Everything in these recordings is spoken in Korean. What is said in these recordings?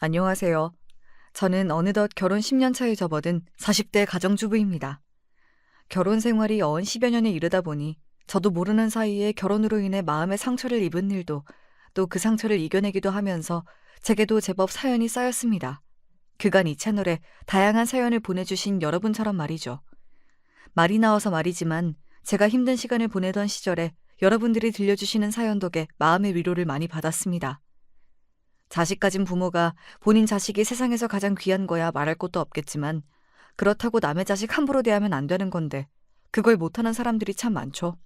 안녕하세요. 저는 어느덧 결혼 10년 차에 접어든 40대 가정주부입니다. 결혼 생활이 어언 10여 년에 이르다 보니 저도 모르는 사이에 결혼으로 인해 마음의 상처를 입은 일도 또 그 상처를 이겨내기도 하면서 제게도 제법 사연이 쌓였습니다. 그간 이 채널에 다양한 사연을 보내주신 여러분처럼 말이죠. 말이 나와서 말이지만 제가 힘든 시간을 보내던 시절에 여러분들이 들려주시는 사연 덕에 마음의 위로를 많이 받았습니다. 자식 가진 부모가 본인 자식이 세상에서 가장 귀한 거야 말할 것도 없겠지만 그렇다고 남의 자식 함부로 대하면 안 되는 건데 그걸 못하는 사람들이 참 많죠.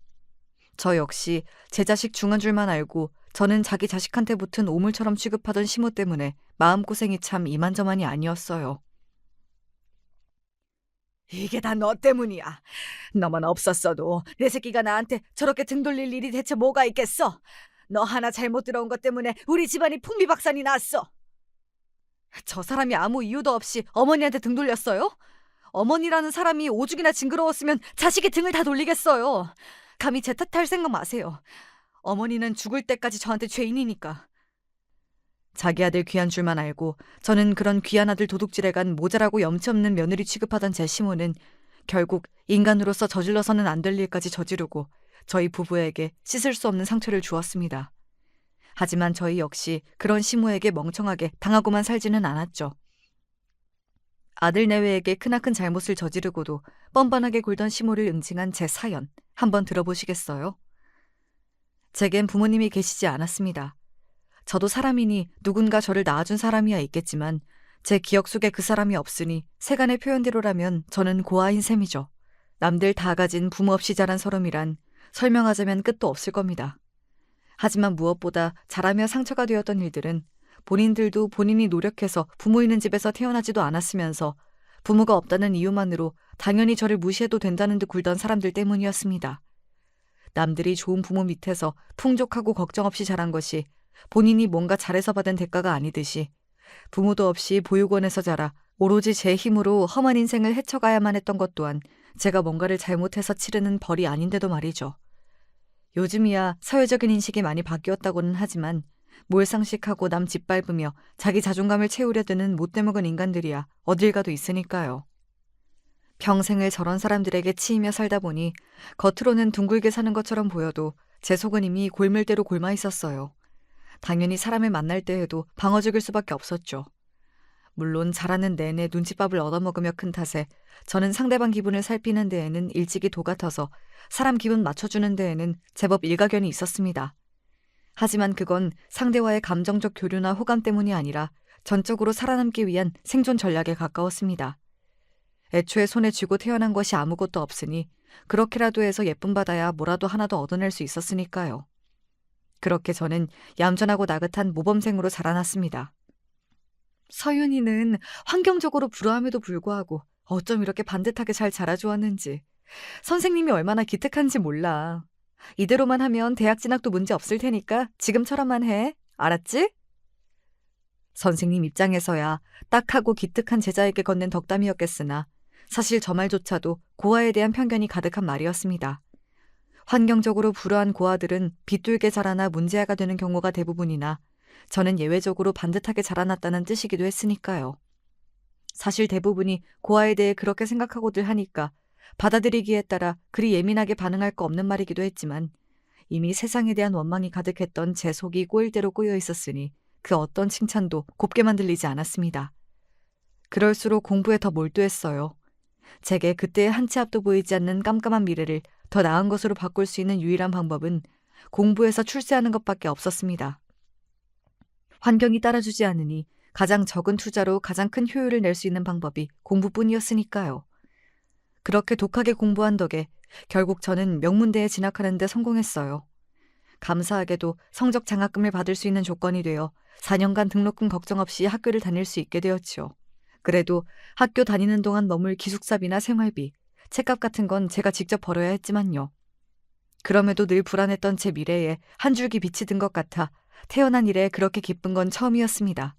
저 역시 제 자식 중한 줄만 알고 저는 자기 자식한테 붙은 오물처럼 취급하던 시모 때문에 마음고생이 참 이만저만이 아니었어요. 이게 다 너 때문이야. 너만 없었어도 내 새끼가 나한테 저렇게 등 돌릴 일이 대체 뭐가 있겠어? 너 하나 잘못 들어온 것 때문에 우리 집안이 풍비박산이 났어. 저 사람이 아무 이유도 없이 어머니한테 등 돌렸어요? 어머니라는 사람이 오죽이나 징그러웠으면 자식의 등을 다 돌리겠어요. 감히 제 탓할 생각 마세요. 어머니는 죽을 때까지 저한테 죄인이니까. 자기 아들 귀한 줄만 알고 저는 그런 귀한 아들 도둑질해간 모자라고 염치 없는 며느리 취급하던 제 시모는 결국 인간으로서 저질러서는 안 될 일까지 저지르고 저희 부부에게 씻을 수 없는 상처를 주었습니다. 하지만 저희 역시 그런 시모에게 멍청하게 당하고만 살지는 않았죠. 아들 내외에게 크나큰 잘못을 저지르고도 뻔뻔하게 굴던 시모를 응징한 제 사연 한번 들어보시겠어요? 제겐 부모님이 계시지 않았습니다. 저도 사람이니 누군가 저를 낳아준 사람이야 있겠지만 제 기억 속에 그 사람이 없으니 세간의 표현대로라면 저는 고아인 셈이죠. 남들 다 가진 부모 없이 자란 서름이란 설명하자면 끝도 없을 겁니다. 하지만 무엇보다 자라며 상처가 되었던 일들은 본인들도 본인이 노력해서 부모 있는 집에서 태어나지도 않았으면서 부모가 없다는 이유만으로 당연히 저를 무시해도 된다는 듯 굴던 사람들 때문이었습니다. 남들이 좋은 부모 밑에서 풍족하고 걱정 없이 자란 것이 본인이 뭔가 잘해서 받은 대가가 아니듯이 부모도 없이 보육원에서 자라 오로지 제 힘으로 험한 인생을 헤쳐가야만 했던 것 또한 제가 뭔가를 잘못해서 치르는 벌이 아닌데도 말이죠. 요즘이야 사회적인 인식이 많이 바뀌었다고는 하지만 몰상식하고 남 짓밟으며 자기 자존감을 채우려 드는 못되먹은 인간들이야 어딜 가도 있으니까요. 평생을 저런 사람들에게 치이며 살다 보니 겉으로는 둥글게 사는 것처럼 보여도 제 속은 이미 골밀대로 골마 있었어요. 당연히 사람을 만날 때에도 방어적일 수밖에 없었죠. 물론 자라는 내내 눈칫밥을 얻어먹으며 큰 탓에 저는 상대방 기분을 살피는 데에는 일찍이 도 같아서 사람 기분 맞춰주는 데에는 제법 일가견이 있었습니다. 하지만 그건 상대와의 감정적 교류나 호감 때문이 아니라 전적으로 살아남기 위한 생존 전략에 가까웠습니다. 애초에 손에 쥐고 태어난 것이 아무것도 없으니 그렇게라도 해서 예쁨 받아야 뭐라도 하나도 얻어낼 수 있었으니까요. 그렇게 저는 얌전하고 나긋한 모범생으로 자라났습니다. 서윤이는 환경적으로 불우함에도 불구하고 어쩜 이렇게 반듯하게 잘 자라주었는지. 선생님이 얼마나 기특한지 몰라. 이대로만 하면 대학 진학도 문제 없을 테니까 지금처럼만 해. 알았지? 선생님 입장에서야 딱하고 기특한 제자에게 건넨 덕담이었겠으나 사실 저 말조차도 고아에 대한 편견이 가득한 말이었습니다. 환경적으로 불우한 고아들은 비뚤게 자라나 문제아가 되는 경우가 대부분이나 저는 예외적으로 반듯하게 자라났다는 뜻이기도 했으니까요. 사실 대부분이 고아에 대해 그렇게 생각하고들 하니까 받아들이기에 따라 그리 예민하게 반응할 거 없는 말이기도 했지만 이미 세상에 대한 원망이 가득했던 제 속이 꼬일 대로 꼬여 있었으니 그 어떤 칭찬도 곱게만 들리지 않았습니다. 그럴수록 공부에 더 몰두했어요. 제게 그때의 한 치 앞도 보이지 않는 깜깜한 미래를 더 나은 것으로 바꿀 수 있는 유일한 방법은 공부에서 출세하는 것밖에 없었습니다. 환경이 따라주지 않으니 가장 적은 투자로 가장 큰 효율을 낼 수 있는 방법이 공부뿐이었으니까요. 그렇게 독하게 공부한 덕에 결국 저는 명문대에 진학하는 데 성공했어요. 감사하게도 성적 장학금을 받을 수 있는 조건이 되어 4년간 등록금 걱정 없이 학교를 다닐 수 있게 되었지요. 그래도 학교 다니는 동안 머물 기숙사비나 생활비, 책값 같은 건 제가 직접 벌어야 했지만요. 그럼에도 늘 불안했던 제 미래에 한 줄기 빛이 든 것 같아 태어난 이래 그렇게 기쁜 건 처음이었습니다.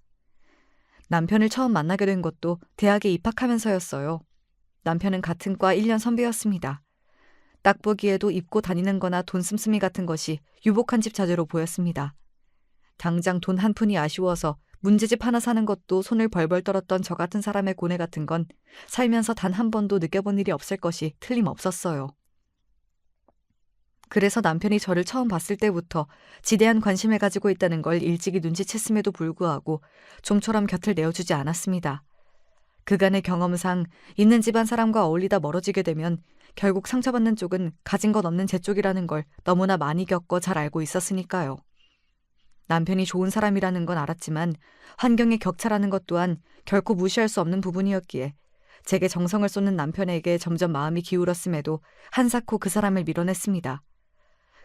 남편을 처음 만나게 된 것도 대학에 입학하면서였어요. 남편은 같은 과 1년 선배였습니다. 딱 보기에도 입고 다니는 거나 돈 씀씀이 같은 것이 유복한 집 자재로 보였습니다. 당장 돈 한 푼이 아쉬워서 문제집 하나 사는 것도 손을 벌벌 떨었던 저 같은 사람의 고뇌 같은 건 살면서 단 한 번도 느껴본 일이 없을 것이 틀림없었어요. 그래서 남편이 저를 처음 봤을 때부터 지대한 관심을 가지고 있다는 걸 일찍이 눈치챘음에도 불구하고 좀처럼 곁을 내어주지 않았습니다. 그간의 경험상 있는 집안 사람과 어울리다 멀어지게 되면 결국 상처받는 쪽은 가진 것 없는 제 쪽이라는 걸 너무나 많이 겪어 잘 알고 있었으니까요. 남편이 좋은 사람이라는 건 알았지만 환경의 격차라는 것 또한 결코 무시할 수 없는 부분이었기에 제게 정성을 쏟는 남편에게 점점 마음이 기울었음에도 한사코 그 사람을 밀어냈습니다.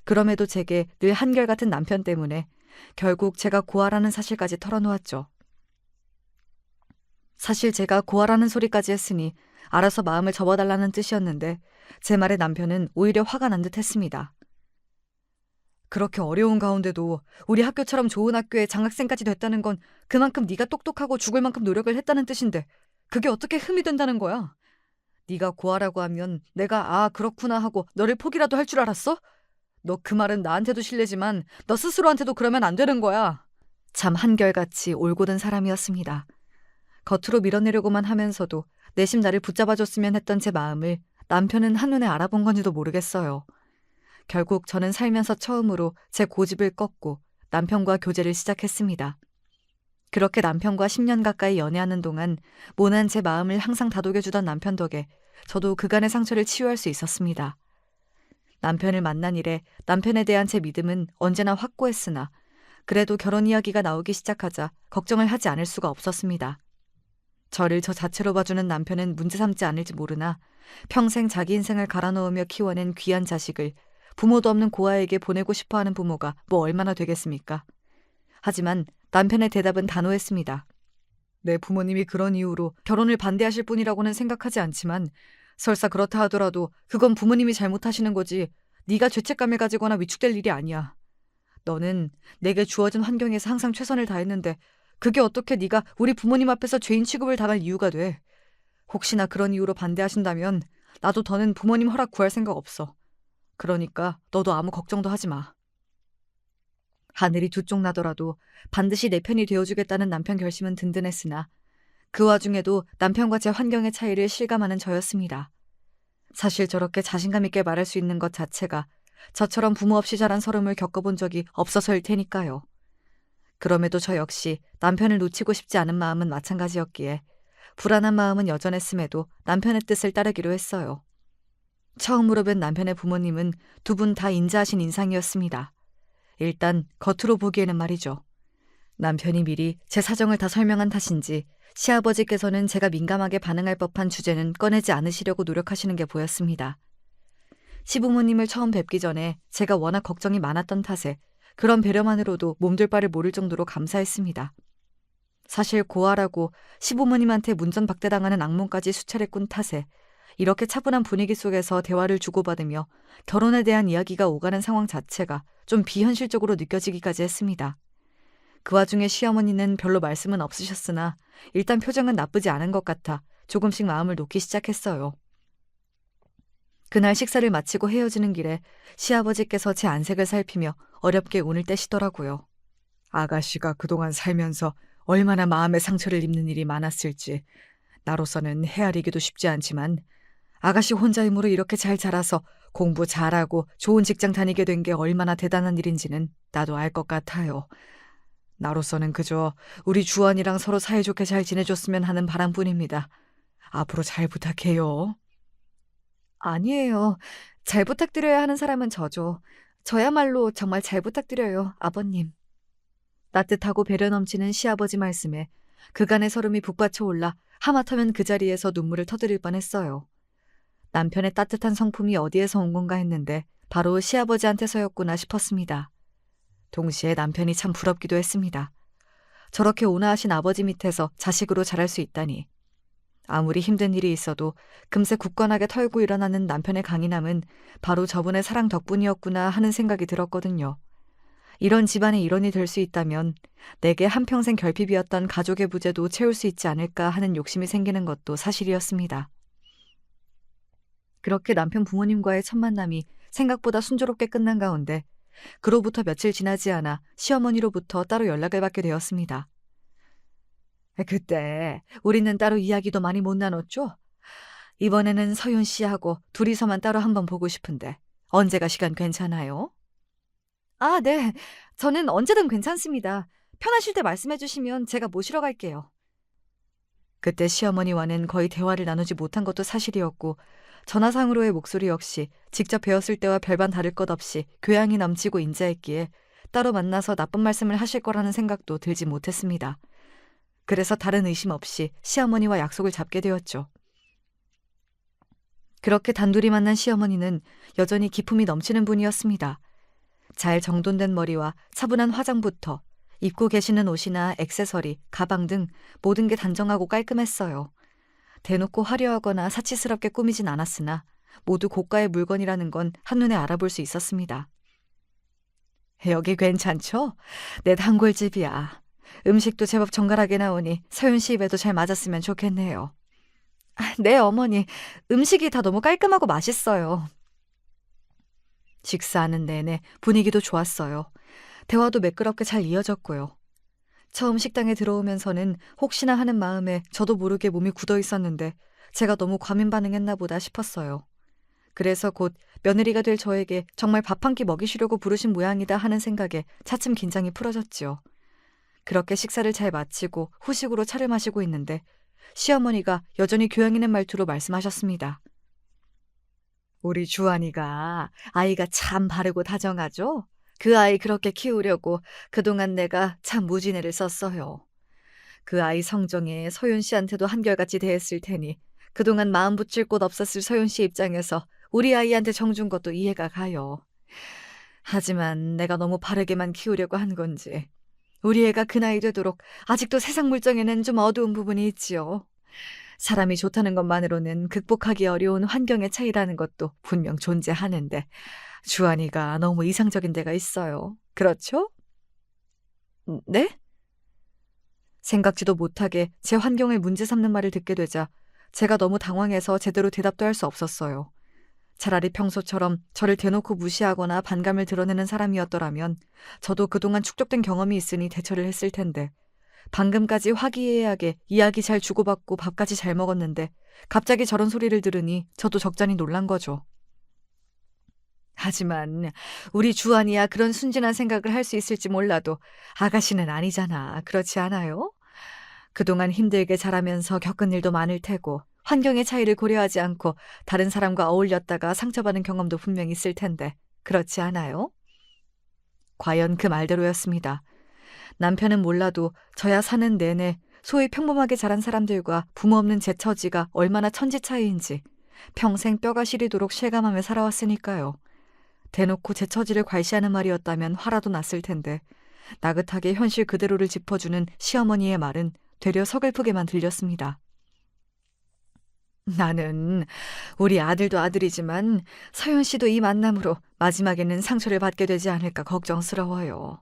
그럼에도 제게 늘 한결같은 남편 때문에 결국 제가 고아라는 사실까지 털어놓았죠. 사실 제가 고아라는 소리까지 했으니 알아서 마음을 접어달라는 뜻이었는데 제 말에 남편은 오히려 화가 난 듯 했습니다. 그렇게 어려운 가운데도 우리 학교처럼 좋은 학교에 장학생까지 됐다는 건 그만큼 네가 똑똑하고 죽을 만큼 노력을 했다는 뜻인데 그게 어떻게 흠이 된다는 거야? 네가 고아라고 하면 내가 아 그렇구나 하고 너를 포기라도 할 줄 알았어? 너 그 말은 나한테도 실례지만 너 스스로한테도 그러면 안 되는 거야. 참 한결같이 올곧은 사람이었습니다. 겉으로 밀어내려고만 하면서도 내심 나를 붙잡아줬으면 했던 제 마음을 남편은 한눈에 알아본 건지도 모르겠어요. 결국 저는 살면서 처음으로 제 고집을 꺾고 남편과 교제를 시작했습니다. 그렇게 남편과 10년 가까이 연애하는 동안 모난 제 마음을 항상 다독여주던 남편 덕에 저도 그간의 상처를 치유할 수 있었습니다. 남편을 만난 이래 남편에 대한 제 믿음은 언제나 확고했으나 그래도 결혼 이야기가 나오기 시작하자 걱정을 하지 않을 수가 없었습니다. 저를 저 자체로 봐주는 남편은 문제 삼지 않을지 모르나 평생 자기 인생을 갈아넣으며 키워낸 귀한 자식을 부모도 없는 고아에게 보내고 싶어하는 부모가 뭐 얼마나 되겠습니까? 하지만 남편의 대답은 단호했습니다. 내 부모님이 그런 이유로 결혼을 반대하실 분이라고는 생각하지 않지만 설사 그렇다 하더라도 그건 부모님이 잘못하시는 거지 네가 죄책감을 가지거나 위축될 일이 아니야. 너는 내게 주어진 환경에서 항상 최선을 다했는데 그게 어떻게 네가 우리 부모님 앞에서 죄인 취급을 당할 이유가 돼. 혹시나 그런 이유로 반대하신다면 나도 더는 부모님 허락 구할 생각 없어. 그러니까 너도 아무 걱정도 하지 마. 하늘이 두 쪽 나더라도 반드시 내 편이 되어주겠다는 남편 결심은 든든했으나 그 와중에도 남편과 제 환경의 차이를 실감하는 저였습니다. 사실 저렇게 자신감 있게 말할 수 있는 것 자체가 저처럼 부모 없이 자란 서름을 겪어본 적이 없어서일 테니까요. 그럼에도 저 역시 남편을 놓치고 싶지 않은 마음은 마찬가지였기에 불안한 마음은 여전했음에도 남편의 뜻을 따르기로 했어요. 처음으로 뵌 남편의 부모님은 두 분 다 인자하신 인상이었습니다. 일단 겉으로 보기에는 말이죠. 남편이 미리 제 사정을 다 설명한 탓인지 시아버지께서는 제가 민감하게 반응할 법한 주제는 꺼내지 않으시려고 노력하시는 게 보였습니다. 시부모님을 처음 뵙기 전에 제가 워낙 걱정이 많았던 탓에 그런 배려만으로도 몸둘 바를 모를 정도로 감사했습니다. 사실 고아라고 시부모님한테 문전박대당하는 악몽까지 수차례 꾼 탓에 이렇게 차분한 분위기 속에서 대화를 주고받으며 결혼에 대한 이야기가 오가는 상황 자체가 좀 비현실적으로 느껴지기까지 했습니다. 그 와중에 시어머니는 별로 말씀은 없으셨으나 일단 표정은 나쁘지 않은 것 같아 조금씩 마음을 놓기 시작했어요. 그날 식사를 마치고 헤어지는 길에 시아버지께서 제 안색을 살피며 어렵게 운을 떼시더라고요. 아가씨가 그동안 살면서 얼마나 마음의 상처를 입는 일이 많았을지 나로서는 헤아리기도 쉽지 않지만 아가씨 혼자 힘으로 이렇게 잘 자라서 공부 잘하고 좋은 직장 다니게 된 게 얼마나 대단한 일인지는 나도 알 것 같아요. 나로서는 그저 우리 주원이랑 서로 사이좋게 잘 지내줬으면 하는 바람뿐입니다. 앞으로 잘 부탁해요. 아니에요. 잘 부탁드려야 하는 사람은 저죠. 저야말로 정말 잘 부탁드려요, 아버님. 따뜻하고 배려 넘치는 시아버지 말씀에 그간의 설움이 북받쳐 올라 하마터면 그 자리에서 눈물을 터뜨릴 뻔했어요. 남편의 따뜻한 성품이 어디에서 온 건가 했는데 바로 시아버지한테서였구나 싶었습니다. 동시에 남편이 참 부럽기도 했습니다. 저렇게 온화하신 아버지 밑에서 자식으로 자랄 수 있다니. 아무리 힘든 일이 있어도 금세 굳건하게 털고 일어나는 남편의 강인함은 바로 저분의 사랑 덕분이었구나 하는 생각이 들었거든요. 이런 집안의 일원이 될 수 있다면 내게 한평생 결핍이었던 가족의 부재도 채울 수 있지 않을까 하는 욕심이 생기는 것도 사실이었습니다. 그렇게 남편 부모님과의 첫 만남이 생각보다 순조롭게 끝난 가운데 그로부터 며칠 지나지 않아 시어머니로부터 따로 연락을 받게 되었습니다. 그때 우리는 따로 이야기도 많이 못 나눴죠? 이번에는 서윤 씨하고 둘이서만 따로 한번 보고 싶은데 언제가 시간 괜찮아요? 아, 네. 저는 언제든 괜찮습니다. 편하실 때 말씀해 주시면 제가 모시러 갈게요. 그때 시어머니와는 거의 대화를 나누지 못한 것도 사실이었고 전화상으로의 목소리 역시 직접 뵈었을 때와 별반 다를 것 없이 교양이 넘치고 인자했기에 따로 만나서 나쁜 말씀을 하실 거라는 생각도 들지 못했습니다. 그래서 다른 의심 없이 시어머니와 약속을 잡게 되었죠. 그렇게 단둘이 만난 시어머니는 여전히 기품이 넘치는 분이었습니다. 잘 정돈된 머리와 차분한 화장부터 입고 계시는 옷이나 액세서리, 가방 등 모든 게 단정하고 깔끔했어요. 대놓고 화려하거나 사치스럽게 꾸미진 않았으나 모두 고가의 물건이라는 건 한눈에 알아볼 수 있었습니다. 여기 괜찮죠? 내 단골집이야. 음식도 제법 정갈하게 나오니 서윤 씨 입에도 잘 맞았으면 좋겠네요. 네, 어머니. 음식이 다 너무 깔끔하고 맛있어요. 식사하는 내내 분위기도 좋았어요. 대화도 매끄럽게 잘 이어졌고요. 처음 식당에 들어오면서는 혹시나 하는 마음에 저도 모르게 몸이 굳어 있었는데 제가 너무 과민 반응했나 보다 싶었어요. 그래서 곧 며느리가 될 저에게 정말 밥 한 끼 먹이시려고 부르신 모양이다 하는 생각에 차츰 긴장이 풀어졌지요. 그렇게 식사를 잘 마치고 후식으로 차를 마시고 있는데 시어머니가 여전히 교양 있는 말투로 말씀하셨습니다. 우리 주한이가 아이가 참 바르고 다정하죠? 그 아이 그렇게 키우려고 그동안 내가 참 무진애를 썼어요. 그 아이 성정에 서윤 씨한테도 한결같이 대했을 테니 그동안 마음 붙일 곳 없었을 서윤 씨 입장에서 우리 아이한테 정준 것도 이해가 가요. 하지만 내가 너무 바르게만 키우려고 한 건지 우리 애가 그 나이 되도록 아직도 세상 물정에는 좀 어두운 부분이 있지요. 사람이 좋다는 것만으로는 극복하기 어려운 환경의 차이라는 것도 분명 존재하는데 주한이가 너무 이상적인 데가 있어요. 그렇죠? 네? 생각지도 못하게 제 환경을 문제 삼는 말을 듣게 되자 제가 너무 당황해서 제대로 대답도 할 수 없었어요. 차라리 평소처럼 저를 대놓고 무시하거나 반감을 드러내는 사람이었더라면 저도 그동안 축적된 경험이 있으니 대처를 했을 텐데 방금까지 화기애애하게 이야기 잘 주고받고 밥까지 잘 먹었는데 갑자기 저런 소리를 들으니 저도 적잖이 놀란 거죠. 하지만 우리 주한이야 그런 순진한 생각을 할 수 있을지 몰라도 아가씨는 아니잖아. 그렇지 않아요? 그동안 힘들게 자라면서 겪은 일도 많을 테고 환경의 차이를 고려하지 않고 다른 사람과 어울렸다가 상처받은 경험도 분명히 있을 텐데 그렇지 않아요? 과연 그 말대로였습니다. 남편은 몰라도 저야 사는 내내 소위 평범하게 자란 사람들과 부모 없는 제 처지가 얼마나 천지 차이인지 평생 뼈가 시리도록 실감하며 살아왔으니까요. 대놓고 제 처지를 괄시하는 말이었다면 화라도 났을 텐데 나긋하게 현실 그대로를 짚어주는 시어머니의 말은 되려 서글프게만 들렸습니다. 나는 우리 아들도 아들이지만 서윤 씨도 이 만남으로 마지막에는 상처를 받게 되지 않을까 걱정스러워요.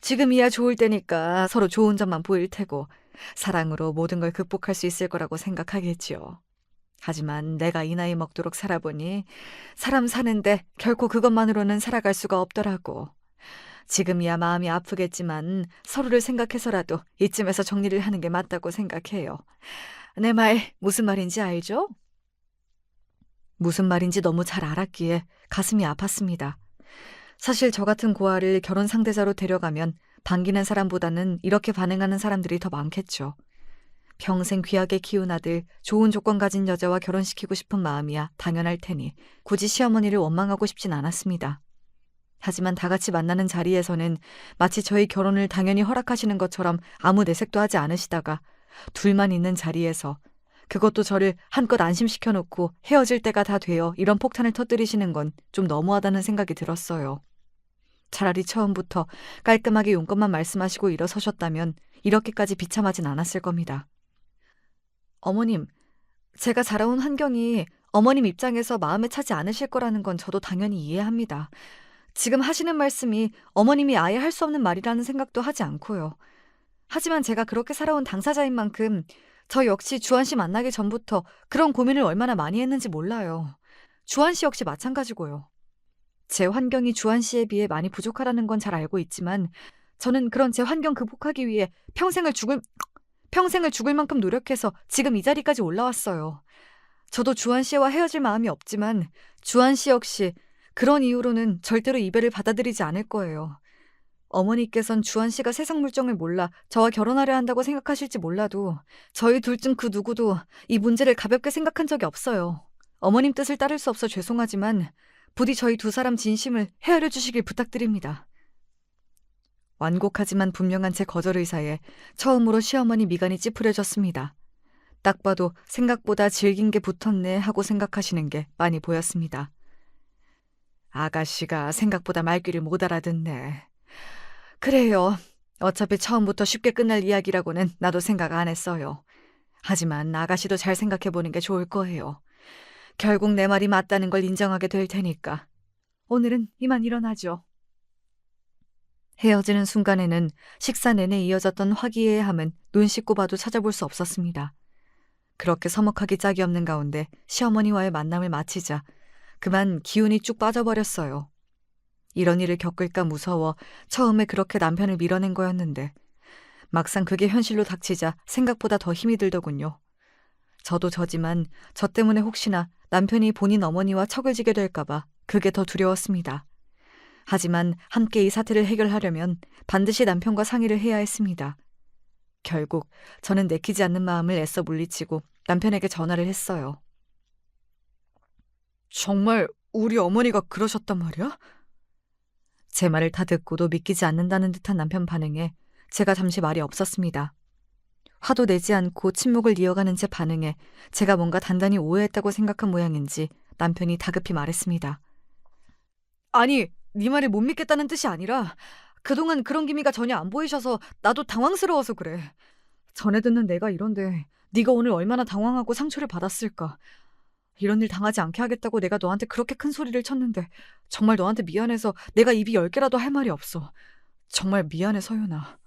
지금이야 좋을 때니까 서로 좋은 점만 보일 테고 사랑으로 모든 걸 극복할 수 있을 거라고 생각하겠지요. 하지만 내가 이 나이 먹도록 살아보니 사람 사는데 결코 그것만으로는 살아갈 수가 없더라고. 지금이야 마음이 아프겠지만 서로를 생각해서라도 이쯤에서 정리를 하는 게 맞다고 생각해요. 내 말 무슨 말인지 알죠? 무슨 말인지 너무 잘 알았기에 가슴이 아팠습니다. 사실 저 같은 고아를 결혼 상대자로 데려가면 반기는 사람보다는 이렇게 반응하는 사람들이 더 많겠죠. 평생 귀하게 키운 아들, 좋은 조건 가진 여자와 결혼시키고 싶은 마음이야 당연할 테니 굳이 시어머니를 원망하고 싶진 않았습니다. 하지만 다 같이 만나는 자리에서는 마치 저희 결혼을 당연히 허락하시는 것처럼 아무 내색도 하지 않으시다가 둘만 있는 자리에서 그것도 저를 한껏 안심시켜놓고 헤어질 때가 다 되어 이런 폭탄을 터뜨리시는 건 좀 너무하다는 생각이 들었어요. 차라리 처음부터 깔끔하게 용건만 말씀하시고 일어서셨다면 이렇게까지 비참하진 않았을 겁니다. 어머님, 제가 자라온 환경이 어머님 입장에서 마음에 차지 않으실 거라는 건 저도 당연히 이해합니다. 지금 하시는 말씀이 어머님이 아예 할 수 없는 말이라는 생각도 하지 않고요. 하지만 제가 그렇게 살아온 당사자인 만큼 저 역시 주한 씨 만나기 전부터 그런 고민을 얼마나 많이 했는지 몰라요. 주한 씨 역시 마찬가지고요. 제 환경이 주한 씨에 비해 많이 부족하다는 건 잘 알고 있지만 저는 그런 제 환경 극복하기 위해 평생을 죽을 만큼 노력해서 지금 이 자리까지 올라왔어요. 저도 주한 씨와 헤어질 마음이 없지만 주한 씨 역시 그런 이유로는 절대로 이별을 받아들이지 않을 거예요. 어머니께선 주한 씨가 세상 물정을 몰라 저와 결혼하려 한다고 생각하실지 몰라도 저희 둘 중 그 누구도 이 문제를 가볍게 생각한 적이 없어요. 어머님 뜻을 따를 수 없어 죄송하지만 부디 저희 두 사람 진심을 헤아려 주시길 부탁드립니다. 완곡하지만 분명한 제 거절 의사에 처음으로 시어머니 미간이 찌푸려졌습니다. 딱 봐도 생각보다 질긴 게 붙었네 하고 생각하시는 게 많이 보였습니다. 아가씨가 생각보다 말귀를 못 알아듣네. 그래요. 어차피 처음부터 쉽게 끝날 이야기라고는 나도 생각 안 했어요. 하지만 아가씨도 잘 생각해보는 게 좋을 거예요. 결국 내 말이 맞다는 걸 인정하게 될 테니까. 오늘은 이만 일어나죠. 헤어지는 순간에는 식사 내내 이어졌던 화기애애함은 눈 씻고 봐도 찾아볼 수 없었습니다. 그렇게 서먹하기 짝이 없는 가운데 시어머니와의 만남을 마치자 그만 기운이 쭉 빠져버렸어요. 이런 일을 겪을까 무서워 처음에 그렇게 남편을 밀어낸 거였는데 막상 그게 현실로 닥치자 생각보다 더 힘이 들더군요. 저도 저지만 저 때문에 혹시나 남편이 본인 어머니와 척을 지게 될까봐 그게 더 두려웠습니다. 하지만 함께 이 사태를 해결하려면 반드시 남편과 상의를 해야 했습니다. 결국 저는 내키지 않는 마음을 애써 물리치고 남편에게 전화를 했어요. 정말 우리 어머니가 그러셨단 말이야? 제 말을 다 듣고도 믿기지 않는다는 듯한 남편 반응에 제가 잠시 말이 없었습니다. 화도 내지 않고 침묵을 이어가는 제 반응에 제가 뭔가 단단히 오해했다고 생각한 모양인지 남편이 다급히 말했습니다. 아니, 네 말을 못 믿겠다는 뜻이 아니라 그동안 그런 기미가 전혀 안 보이셔서 나도 당황스러워서 그래. 전에 듣는 내가 이런데 네가 오늘 얼마나 당황하고 상처를 받았을까. 이런 일 당하지 않게 하겠다고 내가 너한테 그렇게 큰 소리를 쳤는데 정말 너한테 미안해서 내가 입이 10개라도 할 말이 없어. 정말 미안해, 서윤아.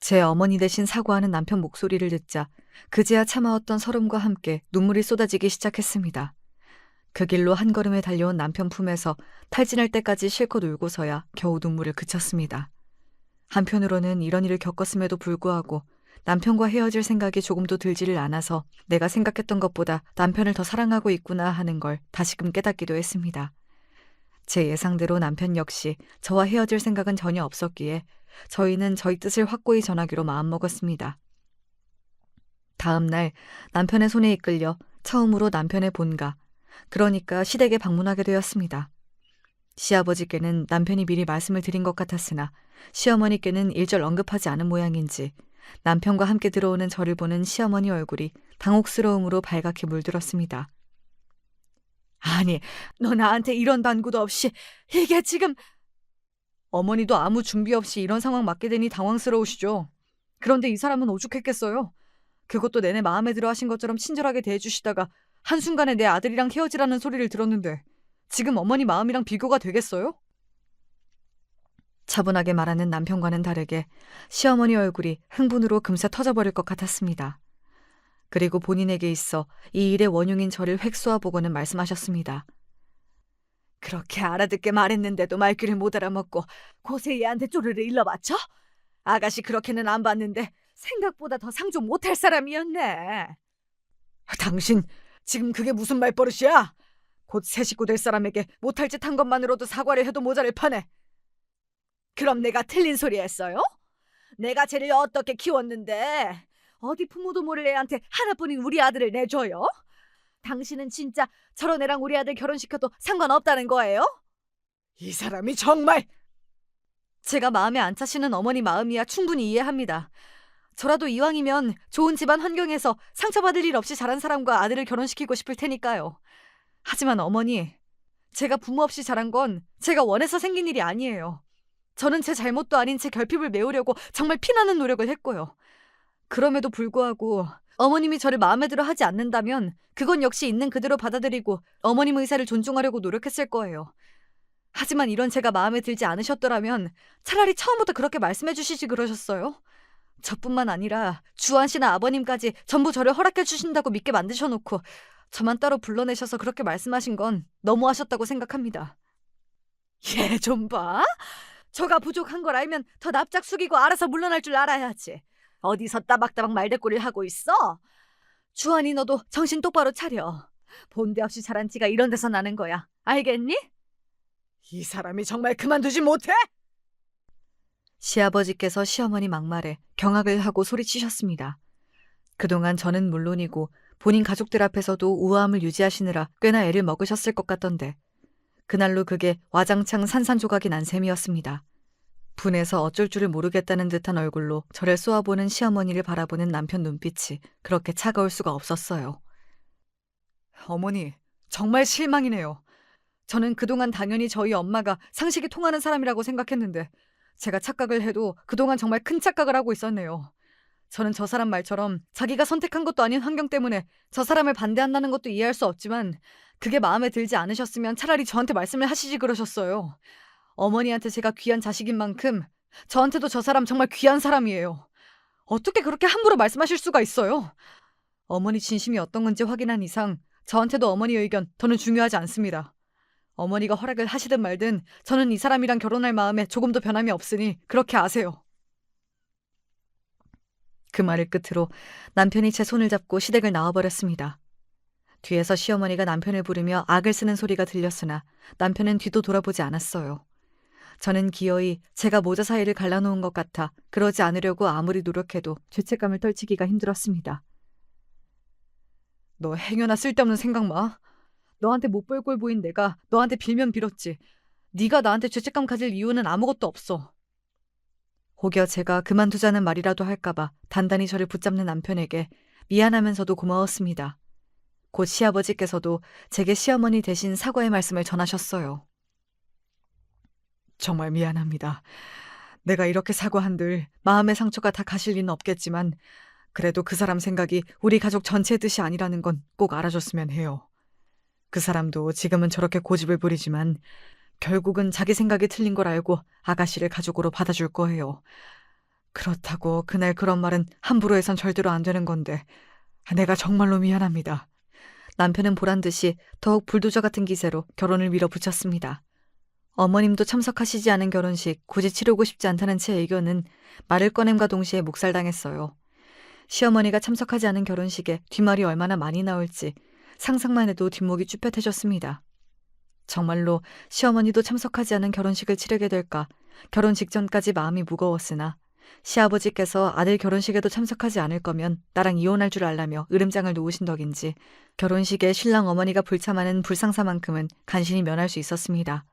제 어머니 대신 사과하는 남편 목소리를 듣자 그제야 참아왔던 서름과 함께 눈물이 쏟아지기 시작했습니다. 그 길로 한 걸음에 달려온 남편 품에서 탈진할 때까지 실컷 울고서야 겨우 눈물을 그쳤습니다. 한편으로는 이런 일을 겪었음에도 불구하고 남편과 헤어질 생각이 조금도 들지를 않아서 내가 생각했던 것보다 남편을 더 사랑하고 있구나 하는 걸 다시금 깨닫기도 했습니다. 제 예상대로 남편 역시 저와 헤어질 생각은 전혀 없었기에 저희는 저희 뜻을 확고히 전하기로 마음먹었습니다. 다음 날 남편의 손에 이끌려 처음으로 남편의 본가, 그러니까 시댁에 방문하게 되었습니다. 시아버지께는 남편이 미리 말씀을 드린 것 같았으나 시어머니께는 일절 언급하지 않은 모양인지 남편과 함께 들어오는 저를 보는 시어머니 얼굴이 당혹스러움으로 발갛게 물들었습니다. 아니, 너 나한테 이런 반구도 없이 이게 지금... 어머니도 아무 준비 없이 이런 상황 맞게 되니 당황스러우시죠. 그런데 이 사람은 오죽했겠어요. 그것도 내내 마음에 들어 하신 것처럼 친절하게 대해주시다가 한순간에 내 아들이랑 헤어지라는 소리를 들었는데 지금 어머니 마음이랑 비교가 되겠어요? 차분하게 말하는 남편과는 다르게 시어머니 얼굴이 흥분으로 금세 터져버릴 것 같았습니다. 그리고 본인에게 있어 이 일의 원흉인 저를 획수해보고는 말씀하셨습니다. 그렇게 알아듣게 말했는데도 말귀를 못 알아먹고 고세 얘한테 쪼르르 일러바쳐? 아가씨 그렇게는 안 봤는데 생각보다 더 상종 못할 사람이었네. 당신 지금 그게 무슨 말버릇이야? 곧 새 식구 될 사람에게 못할 짓 한 것만으로도 사과를 해도 모자랄 판에. 그럼 내가 틀린 소리 했어요? 내가 쟤를 어떻게 키웠는데 어디 부모도 모를 애한테 하나뿐인 우리 아들을 내줘요? 당신은 진짜 저런 애랑 우리 아들 결혼시켜도 상관없다는 거예요? 이 사람이 정말... 제가 마음에 안 차시는 어머니 마음이야 충분히 이해합니다. 저라도 이왕이면 좋은 집안 환경에서 상처받을 일 없이 자란 사람과 아들을 결혼시키고 싶을 테니까요. 하지만 어머니, 제가 부모 없이 자란 건 제가 원해서 생긴 일이 아니에요. 저는 제 잘못도 아닌 제 결핍을 메우려고 정말 피나는 노력을 했고요. 그럼에도 불구하고 어머님이 저를 마음에 들어 하지 않는다면 그건 역시 있는 그대로 받아들이고 어머님 의사를 존중하려고 노력했을 거예요. 하지만 이런 제가 마음에 들지 않으셨더라면 차라리 처음부터 그렇게 말씀해 주시지 그러셨어요? 저뿐만 아니라 주한 씨나 아버님까지 전부 저를 허락해 주신다고 믿게 만드셔놓고 저만 따로 불러내셔서 그렇게 말씀하신 건 너무하셨다고 생각합니다. 얘 좀 봐. 저가 부족한 걸 알면 더 납작 숙이고 알아서 물러날 줄 알아야지. 어디서 따박따박 말대꾸를 하고 있어? 주환이 너도 정신 똑바로 차려. 본데 없이 자란 티가 이런 데서 나는 거야. 알겠니? 이 사람이 정말 그만두지 못해? 시아버지께서 시어머니 막말에 경악을 하고 소리치셨습니다. 그동안 저는 물론이고 본인 가족들 앞에서도 우아함을 유지하시느라 꽤나 애를 먹으셨을 것 같던데 그날로 그게 와장창 산산조각이 난 셈이었습니다. 분해서 어쩔 줄을 모르겠다는 듯한 얼굴로 저를 쏘아보는 시어머니를 바라보는 남편 눈빛이 그렇게 차가울 수가 없었어요. 어머니, 정말 실망이네요. 저는 그동안 당연히 저희 엄마가 상식이 통하는 사람이라고 생각했는데 제가 착각을 해도 그동안 정말 큰 착각을 하고 있었네요. 저는 저 사람 말처럼 자기가 선택한 것도 아닌 환경 때문에 저 사람을 반대한다는 것도 이해할 수 없지만 그게 마음에 들지 않으셨으면 차라리 저한테 말씀을 하시지 그러셨어요. 어머니한테 제가 귀한 자식인 만큼 저한테도 저 사람 정말 귀한 사람이에요. 어떻게 그렇게 함부로 말씀하실 수가 있어요? 어머니 진심이 어떤 건지 확인한 이상 저한테도 어머니 의견 더는 중요하지 않습니다. 어머니가 허락을 하시든 말든 저는 이 사람이랑 결혼할 마음에 조금도 변함이 없으니 그렇게 아세요. 그 말을 끝으로 남편이 제 손을 잡고 시댁을 나와버렸습니다. 뒤에서 시어머니가 남편을 부르며 악을 쓰는 소리가 들렸으나 남편은 뒤도 돌아보지 않았어요. 저는 기어이 제가 모자 사이를 갈라놓은 것 같아 그러지 않으려고 아무리 노력해도 죄책감을 떨치기가 힘들었습니다. 너 행여나 쓸데없는 생각 마. 너한테 못 볼 꼴 보인 내가 너한테 빌면 빌었지. 네가 나한테 죄책감 가질 이유는 아무것도 없어. 혹여 제가 그만두자는 말이라도 할까봐 단단히 저를 붙잡는 남편에게 미안하면서도 고마웠습니다. 곧 시아버지께서도 제게 시어머니 대신 사과의 말씀을 전하셨어요. 정말 미안합니다. 내가 이렇게 사과한들 마음의 상처가 다 가실 리는 없겠지만 그래도 그 사람 생각이 우리 가족 전체의 뜻이 아니라는 건 꼭 알아줬으면 해요. 그 사람도 지금은 저렇게 고집을 부리지만 결국은 자기 생각이 틀린 걸 알고 아가씨를 가족으로 받아줄 거예요. 그렇다고 그날 그런 말은 함부로 해선 절대로 안 되는 건데 내가 정말로 미안합니다. 남편은 보란듯이 더욱 불도저 같은 기세로 결혼을 밀어붙였습니다. 어머님도 참석하시지 않은 결혼식 굳이 치르고 싶지 않다는 제 의견은 말을 꺼냄과 동시에 묵살당했어요. 시어머니가 참석하지 않은 결혼식에 뒷말이 얼마나 많이 나올지 상상만 해도 뒷목이 쭈뼛해졌습니다. 정말로 시어머니도 참석하지 않은 결혼식을 치르게 될까 결혼 직전까지 마음이 무거웠으나 시아버지께서 아들 결혼식에도 참석하지 않을 거면 나랑 이혼할 줄 알라며 으름장을 놓으신 덕인지 결혼식에 신랑 어머니가 불참하는 불상사만큼은 간신히 면할 수 있었습니다.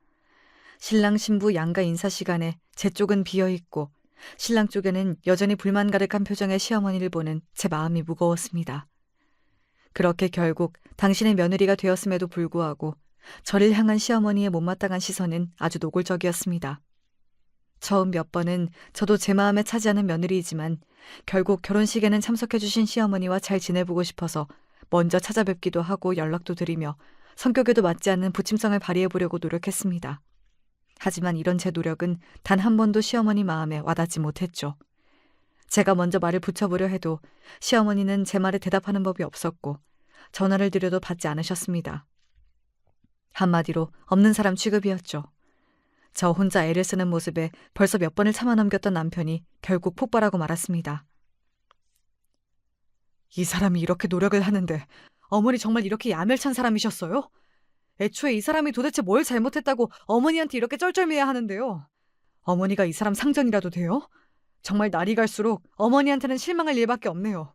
신랑 신부 양가 인사 시간에 제 쪽은 비어있고 신랑 쪽에는 여전히 불만 가득한 표정의 시어머니를 보는 제 마음이 무거웠습니다. 그렇게 결국 당신의 며느리가 되었음에도 불구하고 저를 향한 시어머니의 못마땅한 시선은 아주 노골적이었습니다. 처음 몇 번은 저도 제 마음에 차지하는 며느리이지만 결국 결혼식에는 참석해주신 시어머니와 잘 지내보고 싶어서 먼저 찾아뵙기도 하고 연락도 드리며 성격에도 맞지 않는 부침성을 발휘해보려고 노력했습니다. 하지만 이런 제 노력은 단 한 번도 시어머니 마음에 와닿지 못했죠. 제가 먼저 말을 붙여보려 해도 시어머니는 제 말에 대답하는 법이 없었고 전화를 드려도 받지 않으셨습니다. 한마디로 없는 사람 취급이었죠. 저 혼자 애를 쓰는 모습에 벌써 몇 번을 참아 넘겼던 남편이 결국 폭발하고 말았습니다. 이 사람이 이렇게 노력을 하는데 어머니 정말 이렇게 야멸찬 사람이셨어요? 애초에 이 사람이 도대체 뭘 잘못했다고 어머니한테 이렇게 쩔쩔매야 하는데요. 어머니가 이 사람 상전이라도 돼요? 정말 날이 갈수록 어머니한테는 실망할 일밖에 없네요.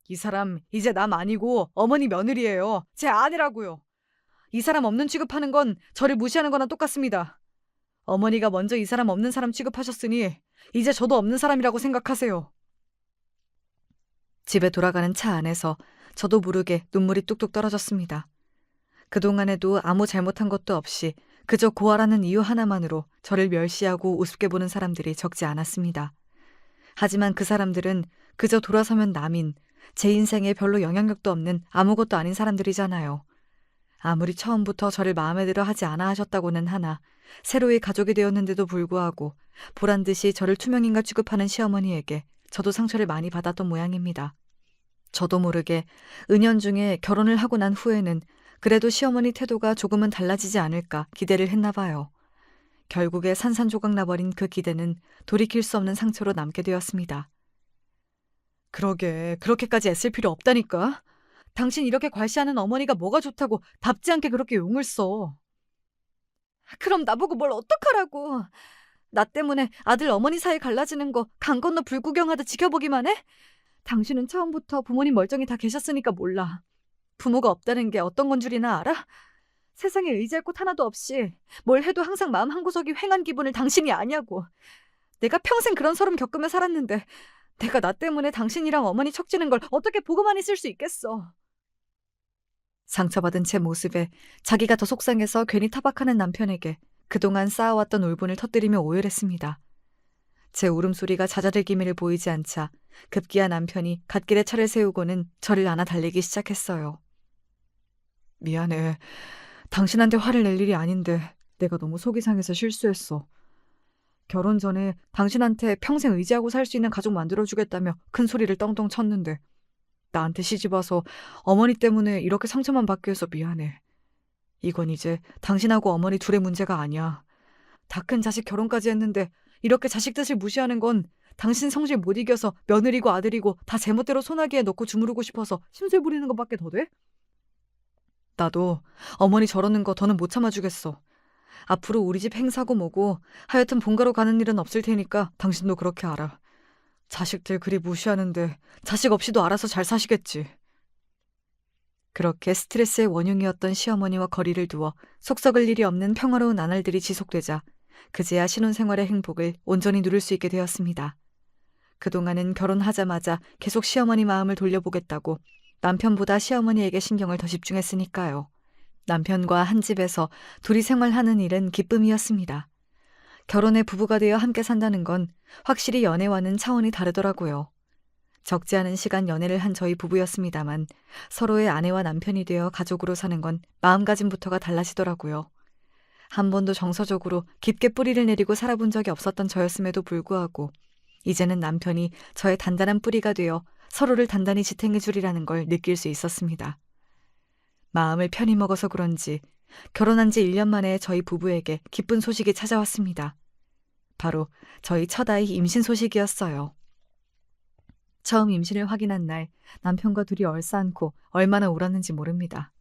이 사람 이제 남 아니고 어머니 며느리예요. 제 아내라고요. 이 사람 없는 취급하는 건 저를 무시하는 거나 똑같습니다. 어머니가 먼저 이 사람 없는 사람 취급하셨으니 이제 저도 없는 사람이라고 생각하세요. 집에 돌아가는 차 안에서 저도 모르게 눈물이 뚝뚝 떨어졌습니다. 그동안에도 아무 잘못한 것도 없이 그저 고아라는 이유 하나만으로 저를 멸시하고 우습게 보는 사람들이 적지 않았습니다. 하지만 그 사람들은 그저 돌아서면 남인, 제 인생에 별로 영향력도 없는 아무것도 아닌 사람들이잖아요. 아무리 처음부터 저를 마음에 들어 하지 않아 하셨다고는 하나 새로이 가족이 되었는데도 불구하고 보란듯이 저를 투명인가 취급하는 시어머니에게 저도 상처를 많이 받았던 모양입니다. 저도 모르게 은연중에 결혼을 하고 난 후에는 그래도 시어머니 태도가 조금은 달라지지 않을까 기대를 했나 봐요. 결국에 산산조각 나버린 그 기대는 돌이킬 수 없는 상처로 남게 되었습니다. 그러게, 그렇게까지 애쓸 필요 없다니까. 당신 이렇게 괄시하는 어머니가 뭐가 좋다고 답지 않게 그렇게 용을 써. 그럼 나보고 뭘 어떡하라고. 나 때문에 아들 어머니 사이 갈라지는 거 강 건너 불구경하듯 지켜보기만 해? 당신은 처음부터 부모님 멀쩡히 다 계셨으니까 몰라. 부모가 없다는 게 어떤 건 줄이나 알아? 세상에 의지할 곳 하나도 없이 뭘 해도 항상 마음 한구석이 휑한 기분을 당신이 아냐고. 내가 평생 그런 서름 겪으며 살았는데 내가 나 때문에 당신이랑 어머니 척지는 걸 어떻게 보고만 있을 수 있겠어. 상처받은 제 모습에 자기가 더 속상해서 괜히 타박하는 남편에게 그동안 쌓아왔던 울분을 터뜨리며 오열했습니다. 제 울음소리가 잦아들 기미를 보이지 않자 급기야 남편이 갓길에 차를 세우고는 저를 안아 달래기 시작했어요. 미안해. 당신한테 화를 낼 일이 아닌데 내가 너무 속이 상해서 실수했어. 결혼 전에 당신한테 평생 의지하고 살 수 있는 가족 만들어주겠다며 큰 소리를 떵떵 쳤는데 나한테 시집와서 어머니 때문에 이렇게 상처만 받게 해서 미안해. 이건 이제 당신하고 어머니 둘의 문제가 아니야. 다 큰 자식 결혼까지 했는데 이렇게 자식 뜻을 무시하는 건 당신 성질 못 이겨서 며느리고 아들이고 다 제멋대로 손아귀에 넣고 주무르고 싶어서 심술 부리는 것밖에 더 돼? 나도 어머니 저러는 거 더는 못 참아주겠어. 앞으로 우리 집 행사고 뭐고 하여튼 본가로 가는 일은 없을 테니까 당신도 그렇게 알아. 자식들 그리 무시하는데 자식 없이도 알아서 잘 사시겠지. 그렇게 스트레스의 원흉이었던 시어머니와 거리를 두어 속 썩을 일이 없는 평화로운 나날들이 지속되자 그제야 신혼생활의 행복을 온전히 누릴 수 있게 되었습니다. 그동안은 결혼하자마자 계속 시어머니 마음을 돌려보겠다고 남편보다 시어머니에게 신경을 더 집중했으니까요. 남편과 한 집에서 둘이 생활하는 일은 기쁨이었습니다. 결혼해 부부가 되어 함께 산다는 건 확실히 연애와는 차원이 다르더라고요. 적지 않은 시간 연애를 한 저희 부부였습니다만 서로의 아내와 남편이 되어 가족으로 사는 건 마음가짐부터가 달라지더라고요. 한 번도 정서적으로 깊게 뿌리를 내리고 살아본 적이 없었던 저였음에도 불구하고 이제는 남편이 저의 단단한 뿌리가 되어 서로를 단단히 지탱해 주리라는 걸 느낄 수 있었습니다. 마음을 편히 먹어서 그런지 결혼한 지 1년 만에 저희 부부에게 기쁜 소식이 찾아왔습니다. 바로 저희 첫 아이 임신 소식이었어요. 처음 임신을 확인한 날 남편과 둘이 얼싸안고 얼마나 울었는지 모릅니다.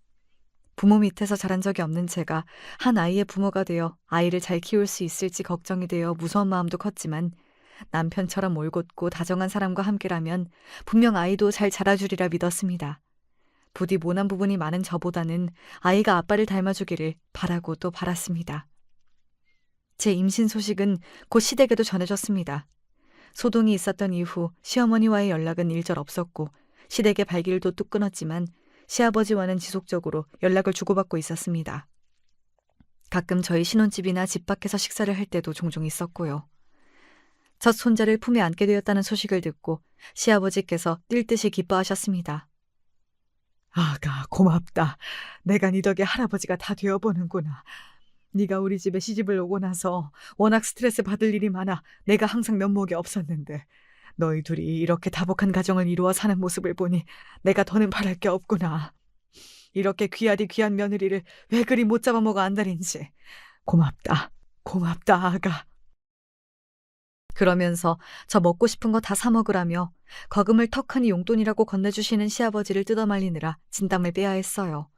부모 밑에서 자란 적이 없는 제가 한 아이의 부모가 되어 아이를 잘 키울 수 있을지 걱정이 되어 무서운 마음도 컸지만 남편처럼 올곧고 다정한 사람과 함께라면 분명 아이도 잘 자라주리라 믿었습니다. 부디 모난 부분이 많은 저보다는 아이가 아빠를 닮아주기를 바라고 또 바랐습니다. 제 임신 소식은 곧 시댁에도 전해졌습니다. 소동이 있었던 이후 시어머니와의 연락은 일절 없었고 시댁의 발길도 뚝 끊었지만 시아버지와는 지속적으로 연락을 주고받고 있었습니다. 가끔 저희 신혼집이나 집 밖에서 식사를 할 때도 종종 있었고요. 첫 손자를 품에 안게 되었다는 소식을 듣고 시아버지께서 뛸 듯이 기뻐하셨습니다. 아가, 고맙다. 내가 네 덕에 할아버지가 다 되어보는구나. 네가 우리 집에 시집을 오고 나서 워낙 스트레스 받을 일이 많아 내가 항상 면목이 없었는데 너희 둘이 이렇게 다복한 가정을 이루어 사는 모습을 보니 내가 더는 바랄 게 없구나. 이렇게 귀하디 귀한 며느리를 왜 그리 못 잡아먹어 안달인지. 고맙다. 고맙다, 아가. 그러면서 저 먹고 싶은 거 다 사 먹으라며 거금을 턱하니 용돈이라고 건네주시는 시아버지를 뜯어말리느라 진땀을 빼야 했어요.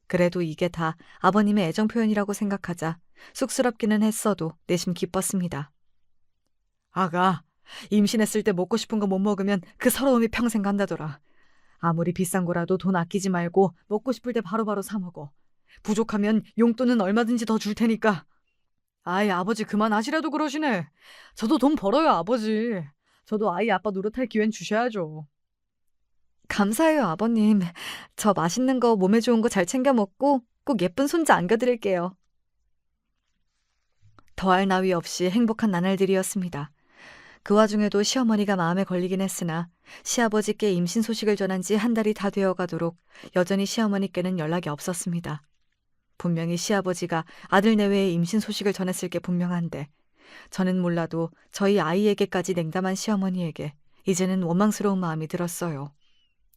그래도 이게 다 아버님의 애정 표현이라고 생각하자 쑥스럽기는 했어도 내심 기뻤습니다. 아가, 임신했을 때 먹고 싶은 거 못 먹으면 그 서러움이 평생 간다더라. 아무리 비싼 거라도 돈 아끼지 말고 먹고 싶을 때 바로바로 사 먹어. 부족하면 용돈은 얼마든지 더 줄 테니까. 아이, 아버지 그만하시라도 그러시네. 저도 돈 벌어요, 아버지. 저도 아이 아빠 노릇할 기회는 주셔야죠. 감사해요, 아버님. 저 맛있는 거 몸에 좋은 거 잘 챙겨 먹고 꼭 예쁜 손자 안겨드릴게요. 더할 나위 없이 행복한 나날들이었습니다. 그 와중에도 시어머니가 마음에 걸리긴 했으나 시아버지께 임신 소식을 전한 지 한 달이 다 되어가도록 여전히 시어머니께는 연락이 없었습니다. 분명히 시아버지가 아들 내외의 임신 소식을 전했을 게 분명한데 저는 몰라도 저희 아이에게까지 냉담한 시어머니에게 이제는 원망스러운 마음이 들었어요.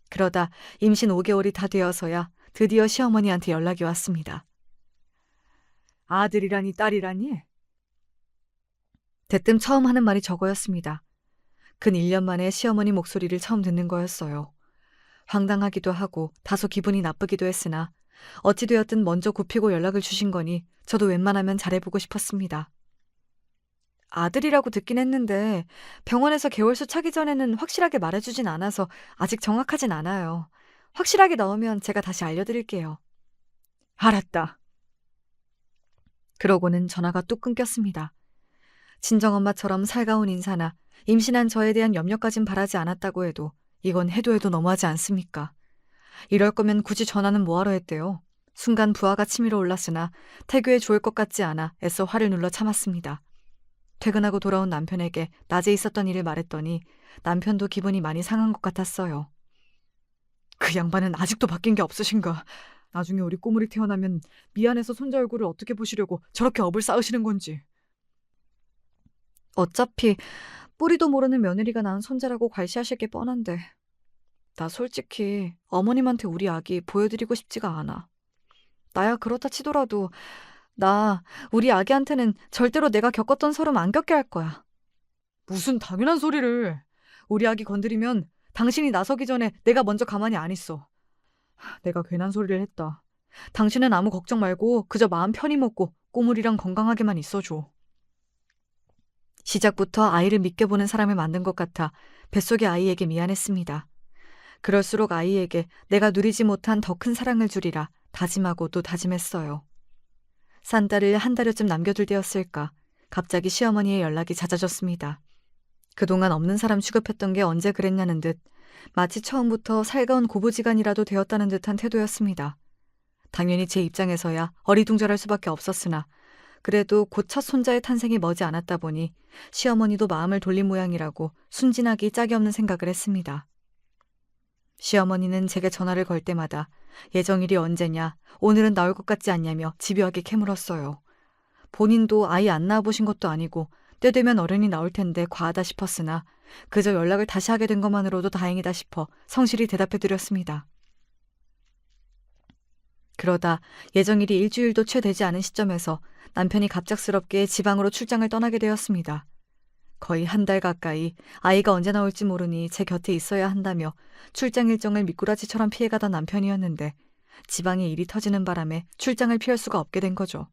그러다 임신 5개월이 다 되어서야 드디어 시어머니한테 연락이 왔습니다. 아들이라니 딸이라니? 대뜸 처음 하는 말이 저거였습니다. 근 1년 만에 시어머니 목소리를 처음 듣는 거였어요. 황당하기도 하고 다소 기분이 나쁘기도 했으나 어찌되었든 먼저 굽히고 연락을 주신 거니 저도 웬만하면 잘해보고 싶었습니다. 아들이라고 듣긴 했는데 병원에서 개월수 차기 전에는 확실하게 말해주진 않아서 아직 정확하진 않아요. 확실하게 나오면 제가 다시 알려드릴게요. 알았다. 그러고는 전화가 뚝 끊겼습니다. 친정엄마처럼 살가운 인사나 임신한 저에 대한 염려까진 바라지 않았다고 해도 이건 해도 너무하지 않습니까? 이럴 거면 굳이 전화는 뭐하러 했대요. 순간 부하가 치밀어 올랐으나 태교에 좋을 것 같지 않아 애써 화를 눌러 참았습니다. 퇴근하고 돌아온 남편에게 낮에 있었던 일을 말했더니 남편도 기분이 많이 상한 것 같았어요. 그 양반은 아직도 바뀐 게 없으신가? 나중에 우리 꼬물이 태어나면 미안해서 손자 얼굴을 어떻게 보시려고 저렇게 업을 쌓으시는 건지. 어차피 뿌리도 모르는 며느리가 낳은 손자라고 괄시하실 게 뻔한데 나 솔직히 어머님한테 우리 아기 보여드리고 싶지가 않아. 나야 그렇다 치더라도 나 우리 아기한테는 절대로 내가 겪었던 서름 안 겪게 할 거야. 무슨 당연한 소리를. 우리 아기 건드리면 당신이 나서기 전에 내가 먼저 가만히 안 있어. 내가 괜한 소리를 했다. 당신은 아무 걱정 말고 그저 마음 편히 먹고 꼬물이랑 건강하게만 있어줘. 시작부터 아이를 믿게 보는 사람을 만든 것 같아 뱃속의 아이에게 미안했습니다. 그럴수록 아이에게 내가 누리지 못한 더 큰 사랑을 주리라 다짐하고 또 다짐했어요. 산 딸을 한 달여쯤 남겨둘 때였을까 갑자기 시어머니의 연락이 잦아졌습니다. 그동안 없는 사람 취급했던 게 언제 그랬냐는 듯 마치 처음부터 살가운 고부지간이라도 되었다는 듯한 태도였습니다. 당연히 제 입장에서야 어리둥절할 수밖에 없었으나 그래도 곧 첫 손자의 탄생이 머지 않았다 보니 시어머니도 마음을 돌린 모양이라고 순진하기 짝이 없는 생각을 했습니다. 시어머니는 제게 전화를 걸 때마다 예정일이 언제냐, 오늘은 나올 것 같지 않냐며 집요하게 캐물었어요. 본인도 아이 안 낳아보신 것도 아니고 때 되면 어른이 나올 텐데 과하다 싶었으나 그저 연락을 다시 하게 된 것만으로도 다행이다 싶어 성실히 대답해드렸습니다. 그러다 예정일이 일주일도 채 되지 않은 시점에서 남편이 갑작스럽게 지방으로 출장을 떠나게 되었습니다. 거의 한 달 가까이 아이가 언제 나올지 모르니 제 곁에 있어야 한다며 출장 일정을 미꾸라지처럼 피해가던 남편이었는데 지방에 일이 터지는 바람에 출장을 피할 수가 없게 된 거죠.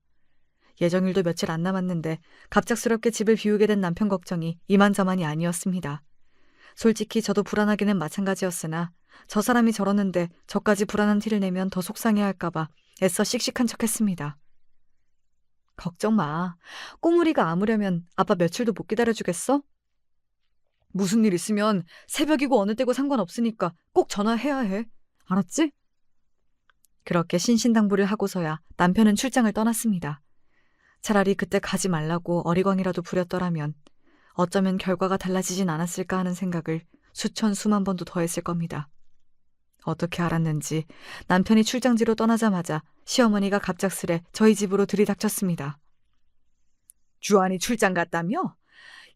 예정일도 며칠 안 남았는데 갑작스럽게 집을 비우게 된 남편 걱정이 이만저만이 아니었습니다. 솔직히 저도 불안하기는 마찬가지였으나 저 사람이 저러는데 저까지 불안한 티를 내면 더 속상해할까봐 애써 씩씩한 척했습니다. 걱정 마. 꼬물이가 아무려면 아빠 며칠도 못 기다려주겠어? 무슨 일 있으면 새벽이고 어느 때고 상관없으니까 꼭 전화해야 해. 알았지? 그렇게 신신당부를 하고서야 남편은 출장을 떠났습니다. 차라리 그때 가지 말라고 어리광이라도 부렸더라면 어쩌면 결과가 달라지진 않았을까 하는 생각을 수천 수만 번도 더 했을 겁니다. 어떻게 알았는지 남편이 출장지로 떠나자마자 시어머니가 갑작스레 저희 집으로 들이닥쳤습니다. 주한이 출장 갔다며?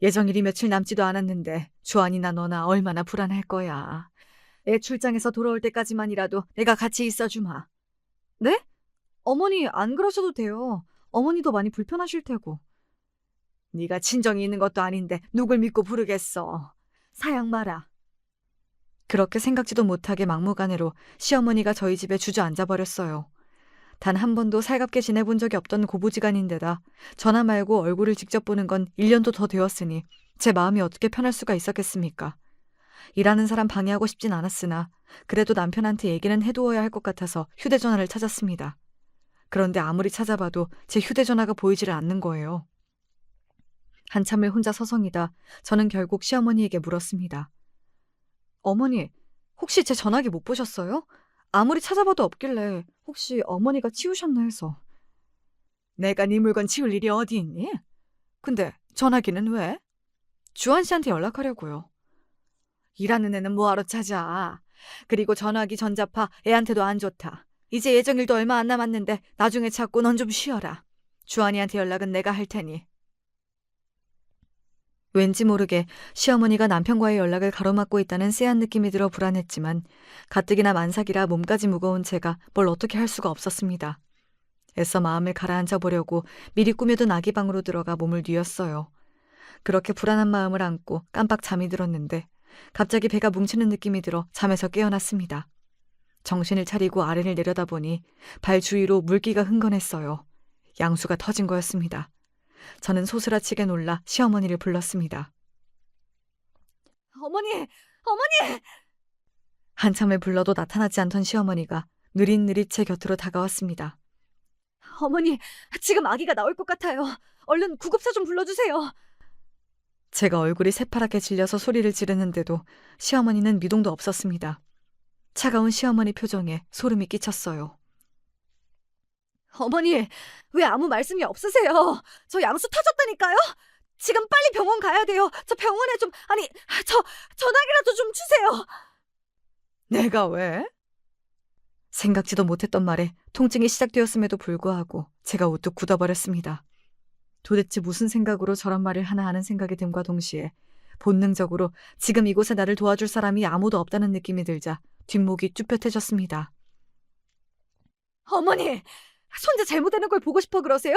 예정일이 며칠 남지도 않았는데 주한이나 너나 얼마나 불안할 거야. 애 출장에서 돌아올 때까지만이라도 내가 같이 있어주마. 네? 어머니 안 그러셔도 돼요. 어머니도 많이 불편하실 테고. 네가 친정이 있는 것도 아닌데 누굴 믿고 부르겠어. 사양 마라. 그렇게 생각지도 못하게 막무가내로 시어머니가 저희 집에 주저앉아 버렸어요. 단 한 번도 살갑게 지내본 적이 없던 고부지간인데다 전화 말고 얼굴을 직접 보는 건 1년도 더 되었으니 제 마음이 어떻게 편할 수가 있었겠습니까? 일하는 사람 방해하고 싶진 않았으나 그래도 남편한테 얘기는 해두어야 할 것 같아서 휴대전화를 찾았습니다. 그런데 아무리 찾아봐도 제 휴대전화가 보이지를 않는 거예요. 한참을 혼자 서성이다 저는 결국 시어머니에게 물었습니다. 어머니, 혹시 제 전화기 못 보셨어요? 아무리 찾아봐도 없길래 혹시 어머니가 치우셨나 해서. 내가 네 물건 치울 일이 어디 있니? 근데 전화기는 왜? 주한 씨한테 연락하려고요. 일하는 애는 뭐하러 찾아. 그리고 전화기 전자파 애한테도 안 좋다. 이제 예정일도 얼마 안 남았는데 나중에 찾고 넌 좀 쉬어라. 주한이한테 연락은 내가 할 테니. 왠지 모르게 시어머니가 남편과의 연락을 가로막고 있다는 쎄한 느낌이 들어 불안했지만 가뜩이나 만삭이라 몸까지 무거운 제가 뭘 어떻게 할 수가 없었습니다. 애써 마음을 가라앉혀 보려고 미리 꾸며둔 아기 방으로 들어가 몸을 뉘었어요. 그렇게 불안한 마음을 안고 깜빡 잠이 들었는데 갑자기 배가 뭉치는 느낌이 들어 잠에서 깨어났습니다. 정신을 차리고 아래를 내려다보니 발 주위로 물기가 흥건했어요. 양수가 터진 거였습니다. 저는 소스라치게 놀라 시어머니를 불렀습니다. 어머니! 어머니! 한참을 불러도 나타나지 않던 시어머니가 느릿느릿 제 곁으로 다가왔습니다. 어머니, 지금 아기가 나올 것 같아요. 얼른 구급차 좀 불러주세요. 제가 얼굴이 새파랗게 질려서 소리를 지르는데도 시어머니는 미동도 없었습니다. 차가운 시어머니 표정에 소름이 끼쳤어요. 어머니, 왜 아무 말씀이 없으세요? 저 양수 터졌다니까요? 지금 빨리 병원 가야 돼요. 저 병원에 좀, 전화기라도 좀 주세요. 내가 왜? 생각지도 못했던 말에 통증이 시작되었음에도 불구하고 제가 우뚝 굳어버렸습니다. 도대체 무슨 생각으로 저런 말을 하나 하는 생각이 듦과 동시에 본능적으로 지금 이곳에 나를 도와줄 사람이 아무도 없다는 느낌이 들자 뒷목이 쭈뼛해졌습니다. 어머니! 손자 잘못되는 걸 보고 싶어 그러세요?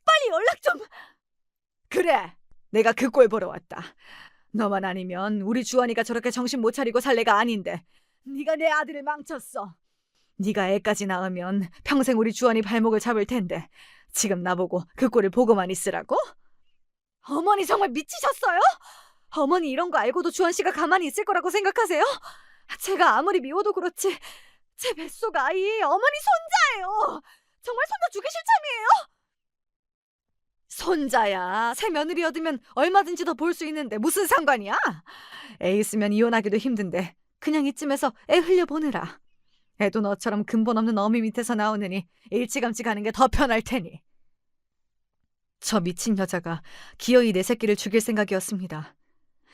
빨리 연락 좀! 그래, 내가 그 꼴 보러 왔다. 너만 아니면 우리 주원이가 저렇게 정신 못 차리고 살 애가 아닌데 네가 내 아들을 망쳤어. 네가 애까지 낳으면 평생 우리 주원이 발목을 잡을 텐데 지금 나보고 그 꼴을 보고만 있으라고? 어머니 정말 미치셨어요? 어머니 이런 거 알고도 주원 씨가 가만히 있을 거라고 생각하세요? 제가 아무리 미워도 그렇지 제 뱃속 아이 어머니 손자예요. 정말 손자 죽이실 참이에요? 손자야, 새 며느리 얻으면 얼마든지 더 볼 수 있는데 무슨 상관이야? 애 있으면 이혼하기도 힘든데 그냥 이쯤에서 애 흘려보내라. 애도 너처럼 근본 없는 어미 밑에서 나오느니 일찌감치 가는 게 더 편할 테니. 저 미친 여자가 기어이 내 새끼를 죽일 생각이었습니다.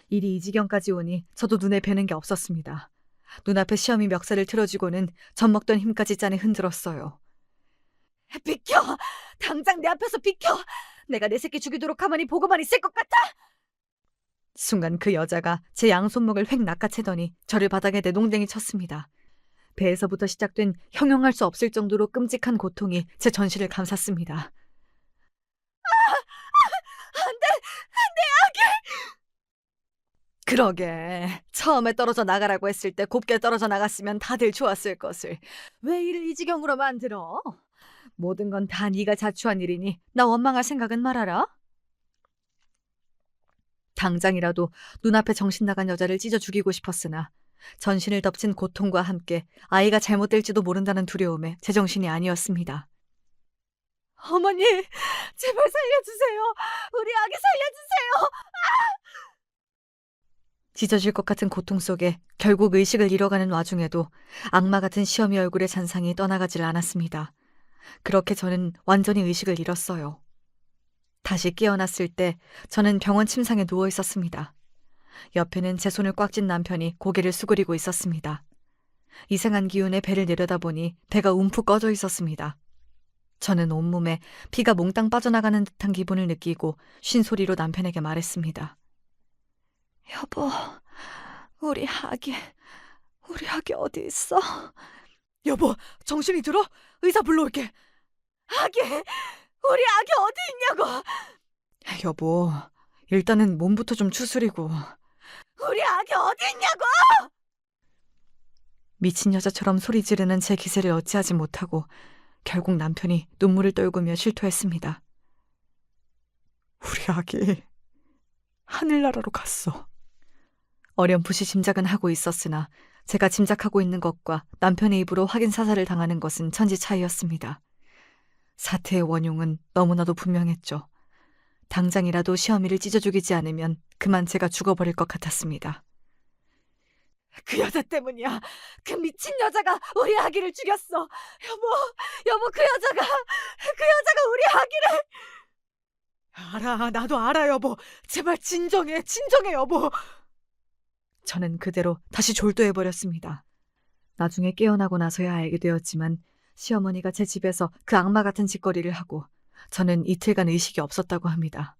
일이 이 지경까지 오니 저도 눈에 뵈는 게 없었습니다. 눈앞에 시험이 멱살을 틀어쥐고는 젖먹던 힘까지 짠에 흔들었어요. 비켜! 당장 내 앞에서 비켜! 내가 내 새끼 죽이도록 가만히 보고만 있을 것 같아! 순간 그 여자가 제 양손목을 획 낚아채더니 저를 바닥에 내동댕이 쳤습니다. 배에서부터 시작된 형용할 수 없을 정도로 끔찍한 고통이 제 전신을 감쌌습니다. 안 돼! 내 아기! 그러게, 처음에 떨어져 나가라고 했을 때 곱게 떨어져 나갔으면 다들 좋았을 것을 왜 이를 이 지경으로 만들어? 모든 건 다 네가 자초한 일이니 나 원망할 생각은 말아라. 당장이라도 눈앞에 정신 나간 여자를 찢어 죽이고 싶었으나 전신을 덮친 고통과 함께 아이가 잘못될지도 모른다는 두려움에 제정신이 아니었습니다. 어머니, 제발 살려주세요. 우리 아기 살려주세요. 찢어질 것 같은 고통 속에 결국 의식을 잃어가는 와중에도 악마 같은 시어미 얼굴의 잔상이 떠나가질 않았습니다. 그렇게 저는 완전히 의식을 잃었어요. 다시 깨어났을 때 저는 병원 침상에 누워 있었습니다. 옆에는 제 손을 꽉 쥔 남편이 고개를 수그리고 있었습니다. 이상한 기운에 배를 내려다보니 배가 움푹 꺼져 있었습니다. 저는 온몸에 피가 몽땅 빠져나가는 듯한 기분을 느끼고 쉰 소리로 남편에게 말했습니다. 여보, 우리 아기 어디 있어? 여보, 정신이 들어? 의사 불러올게. 아기, 우리 아기 어디 있냐고. 여보, 일단은 몸부터 좀 추스리고. 우리 아기 어디 있냐고. 미친 여자처럼 소리 지르는 제 기세를 어찌하지 못하고 결국 남편이 눈물을 떨구며 실토했습니다. 우리 아기 하늘나라로 갔어. 어렴풋이 짐작은 하고 있었으나 제가 짐작하고 있는 것과 남편의 입으로 확인 사살을 당하는 것은 천지 차이였습니다. 사태의 원흉은 너무나도 분명했죠. 당장이라도 시어미를 찢어 죽이지 않으면 그만 제가 죽어버릴 것 같았습니다. 그 여자 때문이야. 그 미친 여자가 우리 아기를 죽였어. 여보, 그 여자가 우리 아기를. 알아, 나도 알아, 여보. 제발 진정해, 여보. 저는 그대로 다시 졸도해버렸습니다. 나중에 깨어나고 나서야 알게 되었지만 시어머니가 제 집에서 그 악마 같은 짓거리를 하고 저는 이틀간 의식이 없었다고 합니다.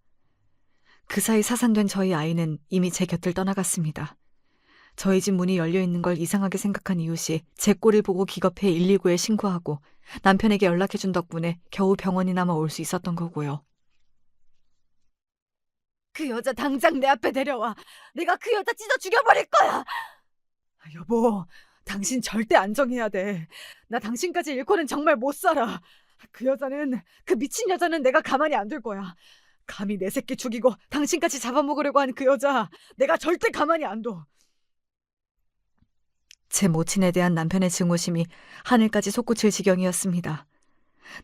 그 사이 사산된 저희 아이는 이미 제 곁을 떠나갔습니다. 저희 집 문이 열려있는 걸 이상하게 생각한 이웃이 제 꼴을 보고 기겁해 119에 신고하고 남편에게 연락해준 덕분에 겨우 병원이나마 올 수 있었던 거고요. 그 여자 당장 내 앞에 데려와. 내가 그 여자 찢어 죽여버릴 거야. 여보, 당신 절대 안정해야 돼. 나 당신까지 잃고는 정말 못 살아. 그 미친 여자는 내가 가만히 안 둘 거야. 감히 내 새끼 죽이고 당신까지 잡아먹으려고 하는 그 여자, 내가 절대 가만히 안 둬. 제 모친에 대한 남편의 증오심이 하늘까지 솟구칠 지경이었습니다.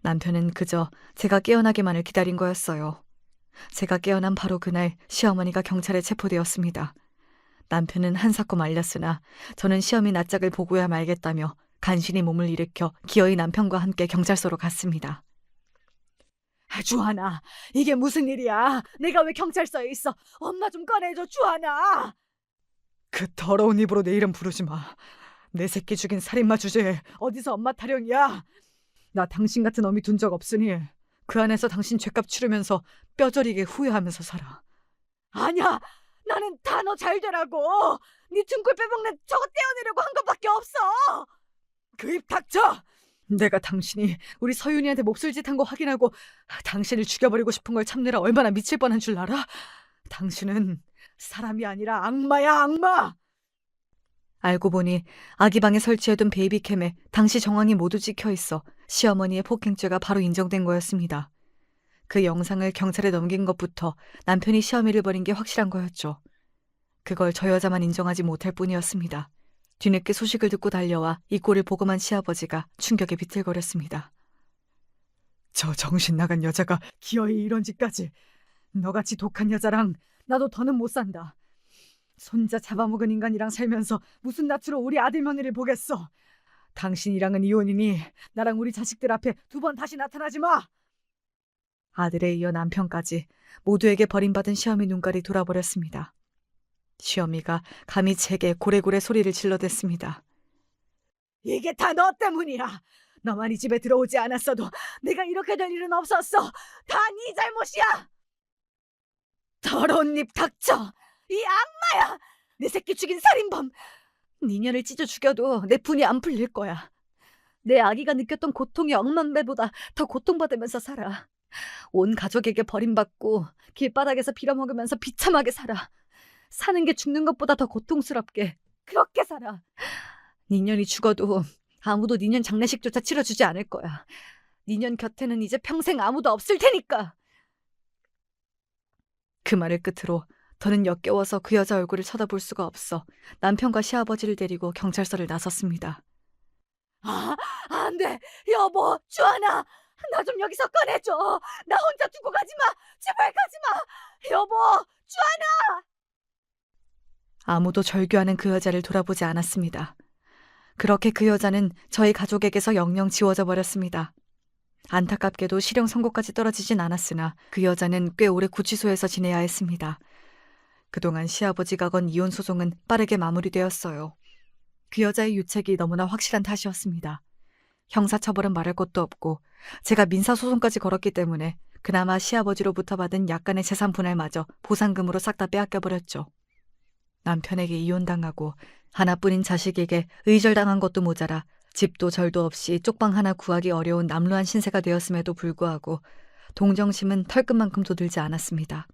남편은 그저 제가 깨어나기만을 기다린 거였어요. 제가 깨어난 바로 그날 시어머니가 경찰에 체포되었습니다. 남편은 한사코 말렸으나 저는 시험이 낯짝을 보고야 말겠다며 간신히 몸을 일으켜 기어이 남편과 함께 경찰서로 갔습니다. 주하나, 이게 무슨 일이야? 내가 왜 경찰서에 있어? 엄마 좀 꺼내줘, 주하나. 그 더러운 입으로 내 이름 부르지 마. 내 새끼 죽인 살인마 주제에 어디서 엄마 타령이야? 나 당신 같은 어미 둔 적 없으니 그 안에서 당신 죄값 치르면서 뼈저리게 후회하면서 살아. 아니야, 나는 다 너 잘 되라고. 네 등골 빼먹는 저거 떼어내려고 한 것밖에 없어. 그 입 닥쳐. 내가 당신이 우리 서윤이한테 몹쓸짓한 거 확인하고 당신을 죽여버리고 싶은 걸 참느라 얼마나 미칠 뻔한 줄 알아? 당신은 사람이 아니라 악마야, 악마. 알고 보니 아기 방에 설치해둔 베이비캠에 당시 정황이 모두 찍혀있어 시어머니의 폭행죄가 바로 인정된 거였습니다. 그 영상을 경찰에 넘긴 것부터 남편이 시어미를 버린 게 확실한 거였죠. 그걸 저 여자만 인정하지 못할 뿐이었습니다. 뒤늦게 소식을 듣고 달려와 이 꼴을 보고만 시아버지가 충격에 비틀거렸습니다. 저 정신 나간 여자가 기어이 이런 짓까지. 너같이 독한 여자랑 나도 더는 못 산다. 손자 잡아먹은 인간이랑 살면서 무슨 낯으로 우리 아들 며느리를 보겠어. 당신이랑은 이혼이니 나랑 우리 자식들 앞에 두 번 다시 나타나지 마. 아들에 이어 남편까지 모두에게 버림받은 시어미 눈깔이 돌아버렸습니다. 시어미가 감히 제게 고래고래 소리를 질러댔습니다. 이게 다 너 때문이야. 너만 이 집에 들어오지 않았어도 내가 이렇게 될 일은 없었어. 다 네 잘못이야. 더러운 입 닥쳐. 이 악마야. 내 새끼 죽인 살인범. 니녀를 찢어 죽여도 내 분이 안 풀릴 거야. 내 아기가 느꼈던 고통이 억만 배보다 더 고통받으면서 살아. 온 가족에게 버림받고 길바닥에서 빌어먹으면서 비참하게 살아. 사는 게 죽는 것보다 더 고통스럽게 그렇게 살아. 니년이 죽어도 아무도 니년 장례식조차 치러주지 않을 거야. 니년 곁에는 이제 평생 아무도 없을 테니까. 그 말을 끝으로 더는 역겨워서 그 여자 얼굴을 쳐다볼 수가 없어 남편과 시아버지를 데리고 경찰서를 나섰습니다. 안 돼. 여보, 주하나. 나 좀 여기서 꺼내줘. 나 혼자 두고 가지 마. 제발 가지 마. 여보, 주하나. 아무도 절규하는 그 여자를 돌아보지 않았습니다. 그렇게 그 여자는 저희 가족에게서 영영 지워져 버렸습니다. 안타깝게도 실형 선고까지 떨어지진 않았으나 그 여자는 꽤 오래 구치소에서 지내야 했습니다. 그동안 시아버지가 건 이혼 소송은 빠르게 마무리되었어요. 그 여자의 유책이 너무나 확실한 탓이었습니다. 형사처벌은 말할 것도 없고 제가 민사소송까지 걸었기 때문에 그나마 시아버지로부터 받은 약간의 재산 분할마저 보상금으로 싹 다 빼앗겨버렸죠. 남편에게 이혼당하고 하나뿐인 자식에게 의절당한 것도 모자라 집도 절도 없이 쪽방 하나 구하기 어려운 남루한 신세가 되었음에도 불구하고 동정심은 털끝만큼도 들지 않았습니다.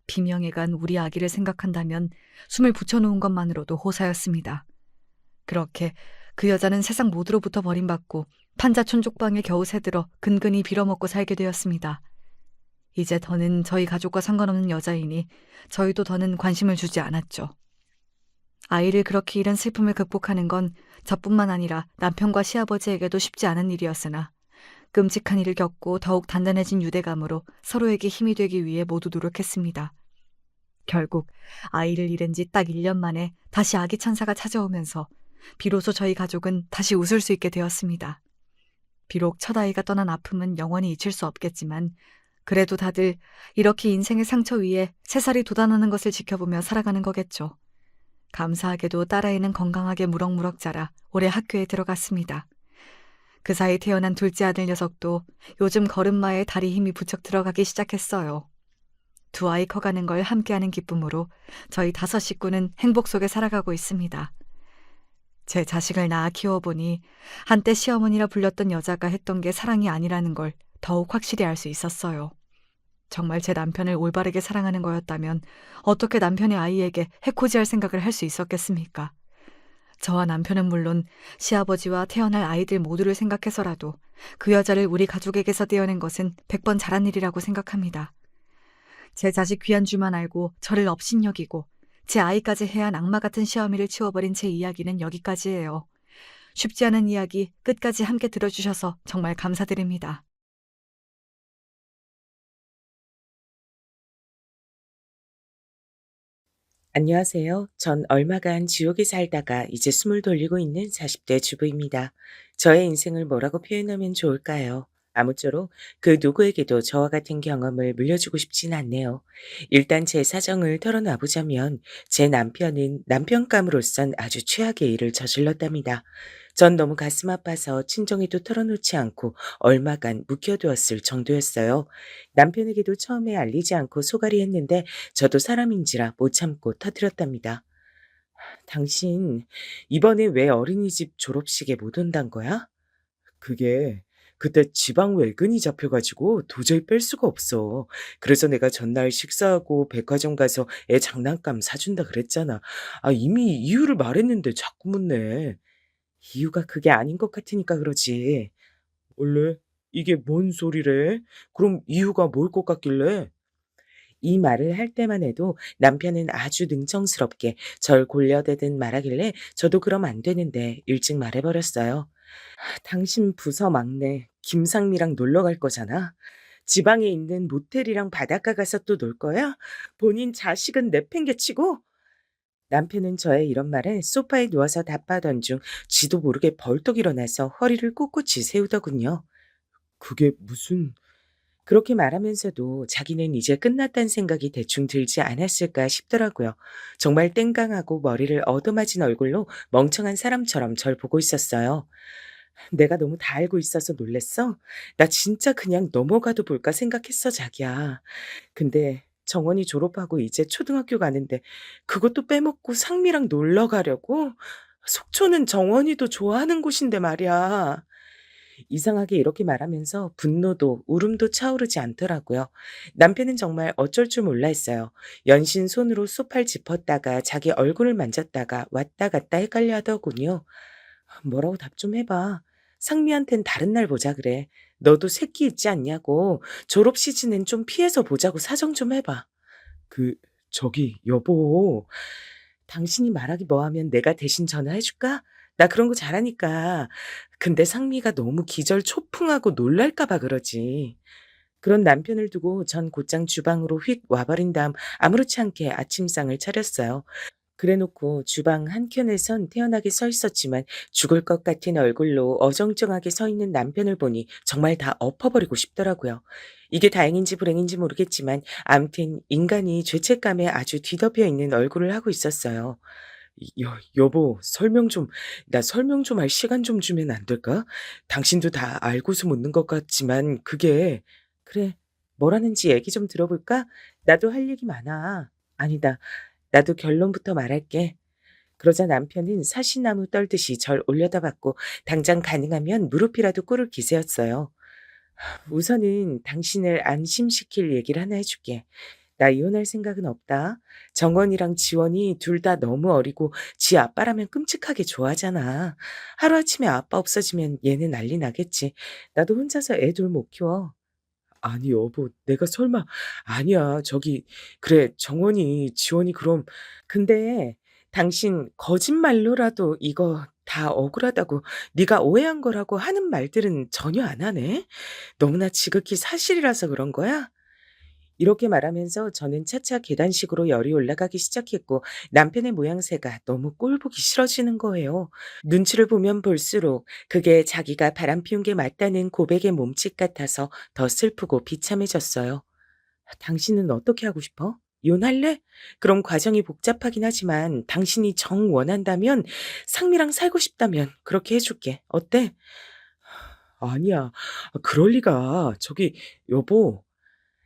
비명에 간 우리 아기를 생각한다면 숨을 붙여놓은 것만으로도 호사였습니다. 그렇게 그 여자는 세상 모두로부터 버림받고 판자촌 쪽방에 겨우 새들어 근근히 빌어먹고 살게 되었습니다. 이제 더는 저희 가족과 상관없는 여자이니 저희도 더는 관심을 주지 않았죠. 아이를 그렇게 잃은 슬픔을 극복하는 건 저뿐만 아니라 남편과 시아버지에게도 쉽지 않은 일이었으나 끔찍한 일을 겪고 더욱 단단해진 유대감으로 서로에게 힘이 되기 위해 모두 노력했습니다. 결국 아이를 잃은 지 딱 1년 만에 다시 아기 천사가 찾아오면서 비로소 저희 가족은 다시 웃을 수 있게 되었습니다. 비록 첫 아이가 떠난 아픔은 영원히 잊힐 수 없겠지만 그래도 다들 이렇게 인생의 상처 위에 새살이 돋아나는 것을 지켜보며 살아가는 거겠죠. 감사하게도 딸아이는 건강하게 무럭무럭 자라 올해 학교에 들어갔습니다. 그 사이 태어난 둘째 아들 녀석도 요즘 걸음마에 다리 힘이 부쩍 들어가기 시작했어요. 두 아이 커가는 걸 함께하는 기쁨으로 저희 5 식구는 행복 속에 살아가고 있습니다. 제 자식을 낳아 키워보니 한때 시어머니라 불렸던 여자가 했던 게 사랑이 아니라는 걸 더욱 확실히 알 수 있었어요. 정말 제 남편을 올바르게 사랑하는 거였다면 어떻게 남편의 아이에게 해코지할 생각을 할 수 있었겠습니까? 저와 남편은 물론 시아버지와 태어날 아이들 모두를 생각해서라도 그 여자를 우리 가족에게서 떼어낸 것은 100번 잘한 일이라고 생각합니다. 제 자식 귀한 줄만 알고 저를 업신여기고 제 아이까지 해한 악마 같은 시어미를 치워버린 제 이야기는 여기까지예요. 쉽지 않은 이야기 끝까지 함께 들어주셔서 정말 감사드립니다. 안녕하세요. 전 얼마간 지옥에 살다가 이제 숨을 돌리고 있는 40대 주부입니다. 저의 인생을 뭐라고 표현하면 좋을까요? 아무쪼록 그 누구에게도 저와 같은 경험을 물려주고 싶진 않네요. 일단 제 사정을 털어놔 보자면 제 남편은 남편감으로선 아주 최악의 일을 저질렀답니다. 전 너무 가슴 아파서 친정에도 털어놓지 않고 얼마간 묵혀두었을 정도였어요. 남편에게도 처음에 알리지 않고 소갈이 했는데 저도 사람인지라 못 참고 터뜨렸답니다. "당신 이번에 왜 어린이집 졸업식에 못 온단 거야?" "그게 그때 지방 외근이 잡혀 가지고 도저히 뺄 수가 없어. 그래서 내가 전날 식사하고 백화점 가서 애 장난감 사준다 그랬잖아." 이미 이유를 말했는데 자꾸 묻네. 이유가 그게 아닌 것 같으니까 그러지. "원래 이게 뭔 소리래? 그럼 이유가 뭘 것 같길래?" 이 말을 할 때만 해도 남편은 아주 능청스럽게 절 골려대듯 말하길래 저도 그럼 안 되는데 일찍 말해 버렸어요. "당신 부서 막내 김상미랑 놀러 갈 거잖아. 지방에 있는 모텔이랑 바닷가 가서 또 놀 거야? 본인 자식은 내팽개치고?" 남편은 저의 이런 말에 소파에 누워서 답하던 중 지도 모르게 벌떡 일어나서 허리를 꼿꼿이 세우더군요. "그게 무슨..." 그렇게 말하면서도 자기는 이제 끝났다는 생각이 대충 들지 않았을까 싶더라고요. 정말 땡깡하고 머리를 얻어맞은 얼굴로 멍청한 사람처럼 절 보고 있었어요. "내가 너무 다 알고 있어서 놀랬어? 나 진짜 그냥 넘어가도 볼까 생각했어, 자기야. 근데 정원이 졸업하고 이제 초등학교 가는데 그것도 빼먹고 상미랑 놀러 가려고? 속초는 정원이도 좋아하는 곳인데 말이야." 이상하게 이렇게 말하면서 분노도 울음도 차오르지 않더라고요. 남편은 정말 어쩔 줄 몰라 했어요. 연신 손으로 소파를 짚었다가 자기 얼굴을 만졌다가 왔다 갔다 헷갈려 하더군요. "뭐라고 답 좀 해봐. 상미한텐 다른 날 보자 그래. 너도 새끼 있지 않냐고. 졸업 시즌엔 좀 피해서 보자고 사정 좀 해봐." 그 저기 여보, 당신이 말하기 뭐하면 내가 대신 전화해 줄까? 나 그런 거 잘하니까. 근데 상미가 너무 기절초풍하고 놀랄까 봐 그러지. 그런 남편을 두고 전 곧장 주방으로 휙 와버린 다음 아무렇지 않게 아침상을 차렸어요. 그래 놓고 주방 한켠에선 태연하게 서 있었지만 죽을 것 같은 얼굴로 어정쩡하게 서 있는 남편을 보니 정말 다 엎어버리고 싶더라고요. 이게 다행인지 불행인지 모르겠지만 암튼 인간이 죄책감에 아주 뒤덮여 있는 얼굴을 하고 있었어요. 여보, 나 설명 좀 할 시간 좀 주면 안 될까? 당신도 다 알고서 묻는 것 같지만 그게..." "그래, 뭐라는지 얘기 좀 들어볼까? 나도 할 얘기 많아." "아니다. 나도 결론부터 말할게." 그러자 남편은 사시나무 떨듯이 절 올려다봤고 당장 가능하면 무릎이라도 꿇을 기세였어요. "우선은 당신을 안심시킬 얘기를 하나 해 줄게. 나 이혼할 생각은 없다. 정원이랑 지원이 둘 다 너무 어리고 지 아빠라면 끔찍하게 좋아하잖아. 하루아침에 아빠 없어지면 얘는 난리 나겠지. 나도 혼자서 애 둘 못 키워." "아니 여보, 내가 설마..." "아니야. 저기 그래, 정원이 지원이 그럼..." "근데 당신 거짓말로라도 이거 다 억울하다고 네가 오해한 거라고 하는 말들은 전혀 안 하네. 너무나 지극히 사실이라서 그런 거야?" 이렇게 말하면서 저는 차차 계단식으로 열이 올라가기 시작했고 남편의 모양새가 너무 꼴보기 싫어지는 거예요. 눈치를 보면 볼수록 그게 자기가 바람 피운 게 맞다는 고백의 몸짓 같아서 더 슬프고 비참해졌어요. "당신은 어떻게 하고 싶어? 이혼할래? 그럼 과정이 복잡하긴 하지만 당신이 정 원한다면, 상미랑 살고 싶다면 그렇게 해 줄게. 어때?" "아니야. 그럴 리가. 저기 여보..."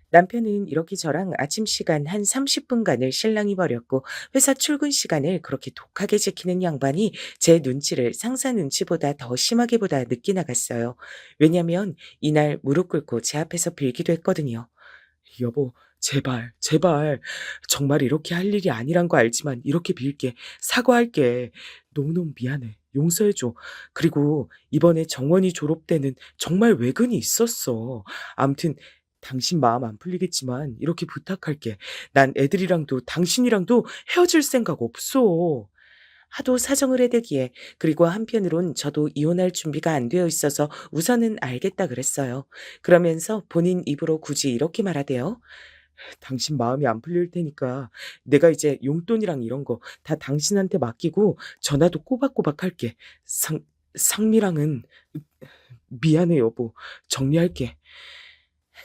남편은 이렇게 저랑 아침 시간 한 30 분간을 실랑이 벌였고 회사 출근 시간을 그렇게 독하게 지키는 양반이 제 눈치를 상사 눈치보다 더 심하게 보다 늦게 나갔어요. 왜냐면 이날 무릎 꿇고 제 앞에서 빌기도 했거든요. 여보, 제발, 제발. 정말 이렇게 할 일이 아니란 거 알지만 이렇게 빌게. 사과할게. 너무너무 미안해. 용서해줘. 그리고 이번에 정원이 졸업 때는 정말 외근이 있었어. 암튼 당신 마음 안 풀리겠지만 이렇게 부탁할게. 난 애들이랑도 당신이랑도 헤어질 생각 없어. 하도 사정을 해대기에 그리고 한편으론 저도 이혼할 준비가 안 되어 있어서 우선은 알겠다 그랬어요. 그러면서 본인 입으로 굳이 이렇게 말하대요. 당신 마음이 안 풀릴 테니까 내가 이제 용돈이랑 이런 거 다 당신한테 맡기고 전화도 꼬박꼬박 할게. 상미랑은 미안해 여보. 정리할게.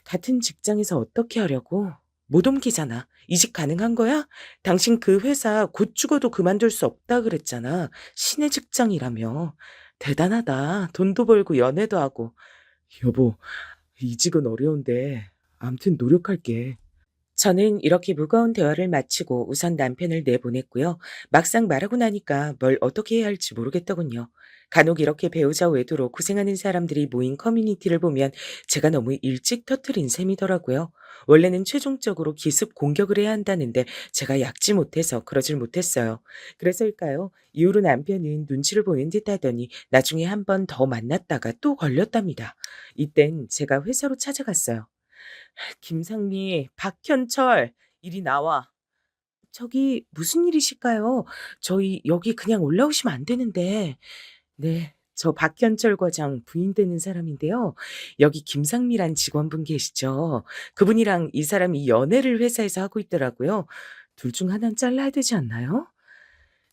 같은 직장에서 어떻게 하려고? 못 옮기잖아. 이직 가능한 거야? 당신 그 회사 곧 죽어도 그만둘 수 없다 그랬잖아. 신의 직장이라며. 대단하다. 돈도 벌고 연애도 하고. 여보, 이직은 어려운데 암튼 노력할게. 저는 이렇게 무거운 대화를 마치고 우선 남편을 내보냈고요. 막상 말하고 나니까 뭘 어떻게 해야 할지 모르겠더군요. 간혹 이렇게 배우자 외도로 고생하는 사람들이 모인 커뮤니티를 보면 제가 너무 일찍 터트린 셈이더라고요. 원래는 최종적으로 기습 공격을 해야 한다는데 제가 약지 못해서 그러질 못했어요. 그래서일까요? 이후로 남편은 눈치를 보는 듯 하더니 나중에 한 번 더 만났다가 또 걸렸답니다. 이땐 제가 회사로 찾아갔어요. 김상미, 박현철, 이리 나와. 저기 무슨 일이실까요? 저희 여기 그냥 올라오시면 안 되는데. 네, 저 박현철 과장 부인 되는 사람인데요. 여기 김상미란 직원분 계시죠? 그분이랑 이 사람이 연애를 회사에서 하고 있더라고요. 둘 중 하나는 잘라야 되지 않나요?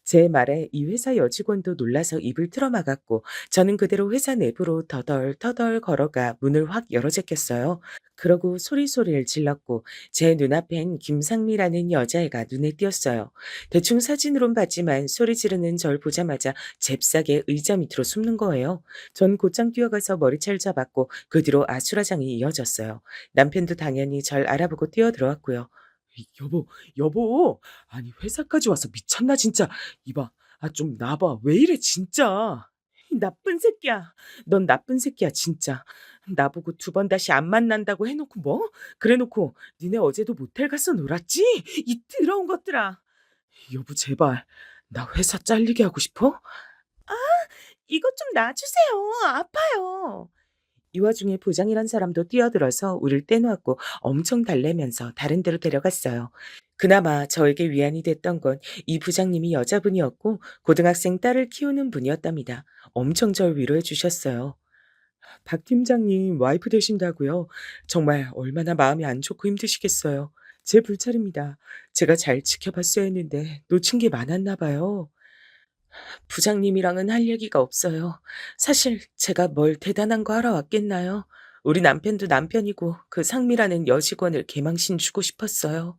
제 말에 이 회사 여직원도 놀라서 입을 틀어막았고 저는 그대로 회사 내부로 터덜터덜 걸어가 문을 확 열어 제꼈어요. 그러고 소리소리를 질렀고 제 눈앞엔 김상미라는 여자애가 눈에 띄었어요. 대충 사진으론 봤지만 소리 지르는 절 보자마자 잽싸게 의자 밑으로 숨는 거예요. 전 곧장 뛰어가서 머리채를 잡았고 그 뒤로 아수라장이 이어졌어요. 남편도 당연히 절 알아보고 뛰어들어왔고요. 여보, 여보. 아니 회사까지 와서 미쳤나 진짜. 이봐. 좀 나봐. 왜 이래 진짜. 이 나쁜 새끼야. 넌 나쁜 새끼야 진짜. 나보고 두 번 다시 안 만난다고 해놓고 뭐? 그래놓고 니네 어제도 모텔 가서 놀았지? 이 더러운 것들아. 여보 제발. 나 회사 잘리게 하고 싶어? 아, 이것 좀 놔주세요. 아파요. 이 와중에 부장이란 사람도 뛰어들어서 우릴 떼놓았고 엄청 달래면서 다른 데로 데려갔어요. 그나마 저에게 위안이 됐던 건 이 부장님이 여자분이었고 고등학생 딸을 키우는 분이었답니다. 엄청 절 위로해 주셨어요. 박 팀장님 와이프 되신다고요? 정말 얼마나 마음이 안 좋고 힘드시겠어요. 제 불찰입니다. 제가 잘 지켜봤어야 했는데 놓친 게 많았나 봐요. 부장님이랑은 할 얘기가 없어요. 사실 제가 뭘 대단한 거 하러 왔겠나요? 우리 남편도 남편이고 그 상미라는 여직원을 개망신 주고 싶었어요.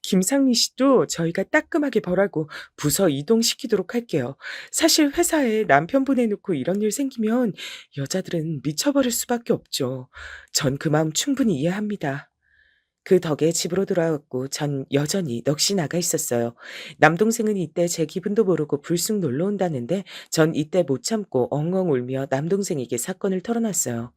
김상미 씨도 저희가 따끔하게 벌하고 부서 이동시키도록 할게요. 사실 회사에 남편 보내놓고 이런 일 생기면 여자들은 미쳐버릴 수밖에 없죠. 전 그 마음 충분히 이해합니다. 그 덕에 집으로 돌아왔고 전 여전히 넋이 나가 있었어요. 남동생은 이때 제 기분도 모르고 불쑥 놀러 온다는데 전 이때 못 참고 엉엉 울며 남동생에게 사건을 털어놨어요.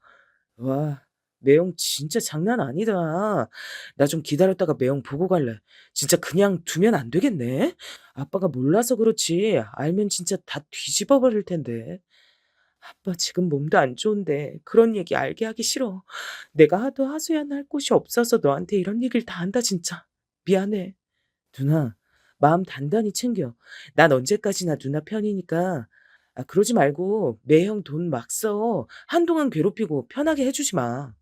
와, 매형 진짜 장난 아니다. 나 좀 기다렸다가 매형 보고 갈래. 진짜 그냥 두면 안 되겠네. 아빠가 몰라서 그렇지. 알면 진짜 다 뒤집어 버릴 텐데. 아빠 지금 몸도 안 좋은데 그런 얘기 알게 하기 싫어. 내가 하도 하소연할 곳이 없어서 너한테 이런 얘기를 다 한다 진짜. 미안해. 누나, 마음 단단히 챙겨. 난 언제까지나 누나 편이니까. 그러지 말고 매형 돈 막 써. 한동안 괴롭히고 편하게 해주지 마.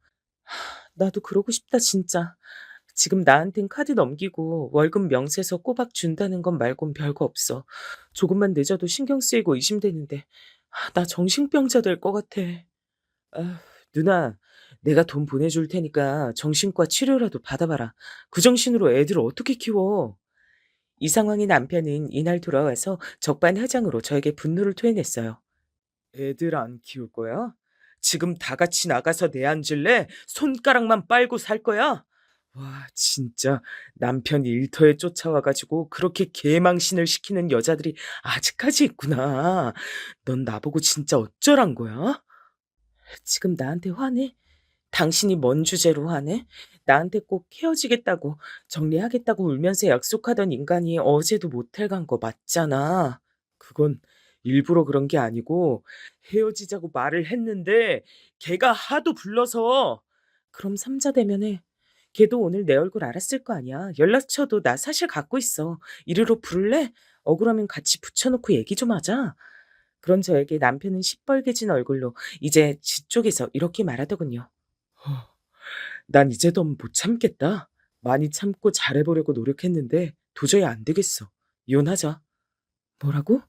나도 그러고 싶다 진짜. 지금 나한텐 카드 넘기고 월급 명세서 꼬박 준다는 것 말곤 별거 없어. 조금만 늦어도 신경 쓰이고 의심되는데 나 정신병자 될 것 같아. 누나, 내가 돈 보내줄 테니까 정신과 치료라도 받아봐라. 그 정신으로 애들을 어떻게 키워? 이 상황에 남편은 이날 돌아와서 적반하장으로 저에게 분노를 토해냈어요. 애들 안 키울 거야? 지금 다 같이 나가서 내앉을래? 손가락만 빨고 살 거야? 와, 진짜 남편 일터에 쫓아와가지고 그렇게 개망신을 시키는 여자들이 아직까지 있구나. 넌 나보고 진짜 어쩌란 거야? 지금 나한테 화내? 당신이 뭔 주제로 화내? 나한테 꼭 헤어지겠다고, 정리하겠다고 울면서 약속하던 인간이 어제도 모텔 간 거 맞잖아. 그건 일부러 그런 게 아니고 헤어지자고 말을 했는데 걔가 하도 불러서. 그럼 삼자 대면해. 걔도 오늘 내 얼굴 알았을 거 아니야. 연락처도 나 사실 갖고 있어. 이리로 부를래? 억울하면 같이 붙여놓고 얘기 좀 하자. 그런 저에게 남편은 시뻘개진 얼굴로 이제 지 쪽에서 이렇게 말하더군요. 난 이제 더 못 참겠다. 많이 참고 잘해보려고 노력했는데 도저히 안 되겠어. 이혼하자. 뭐라고?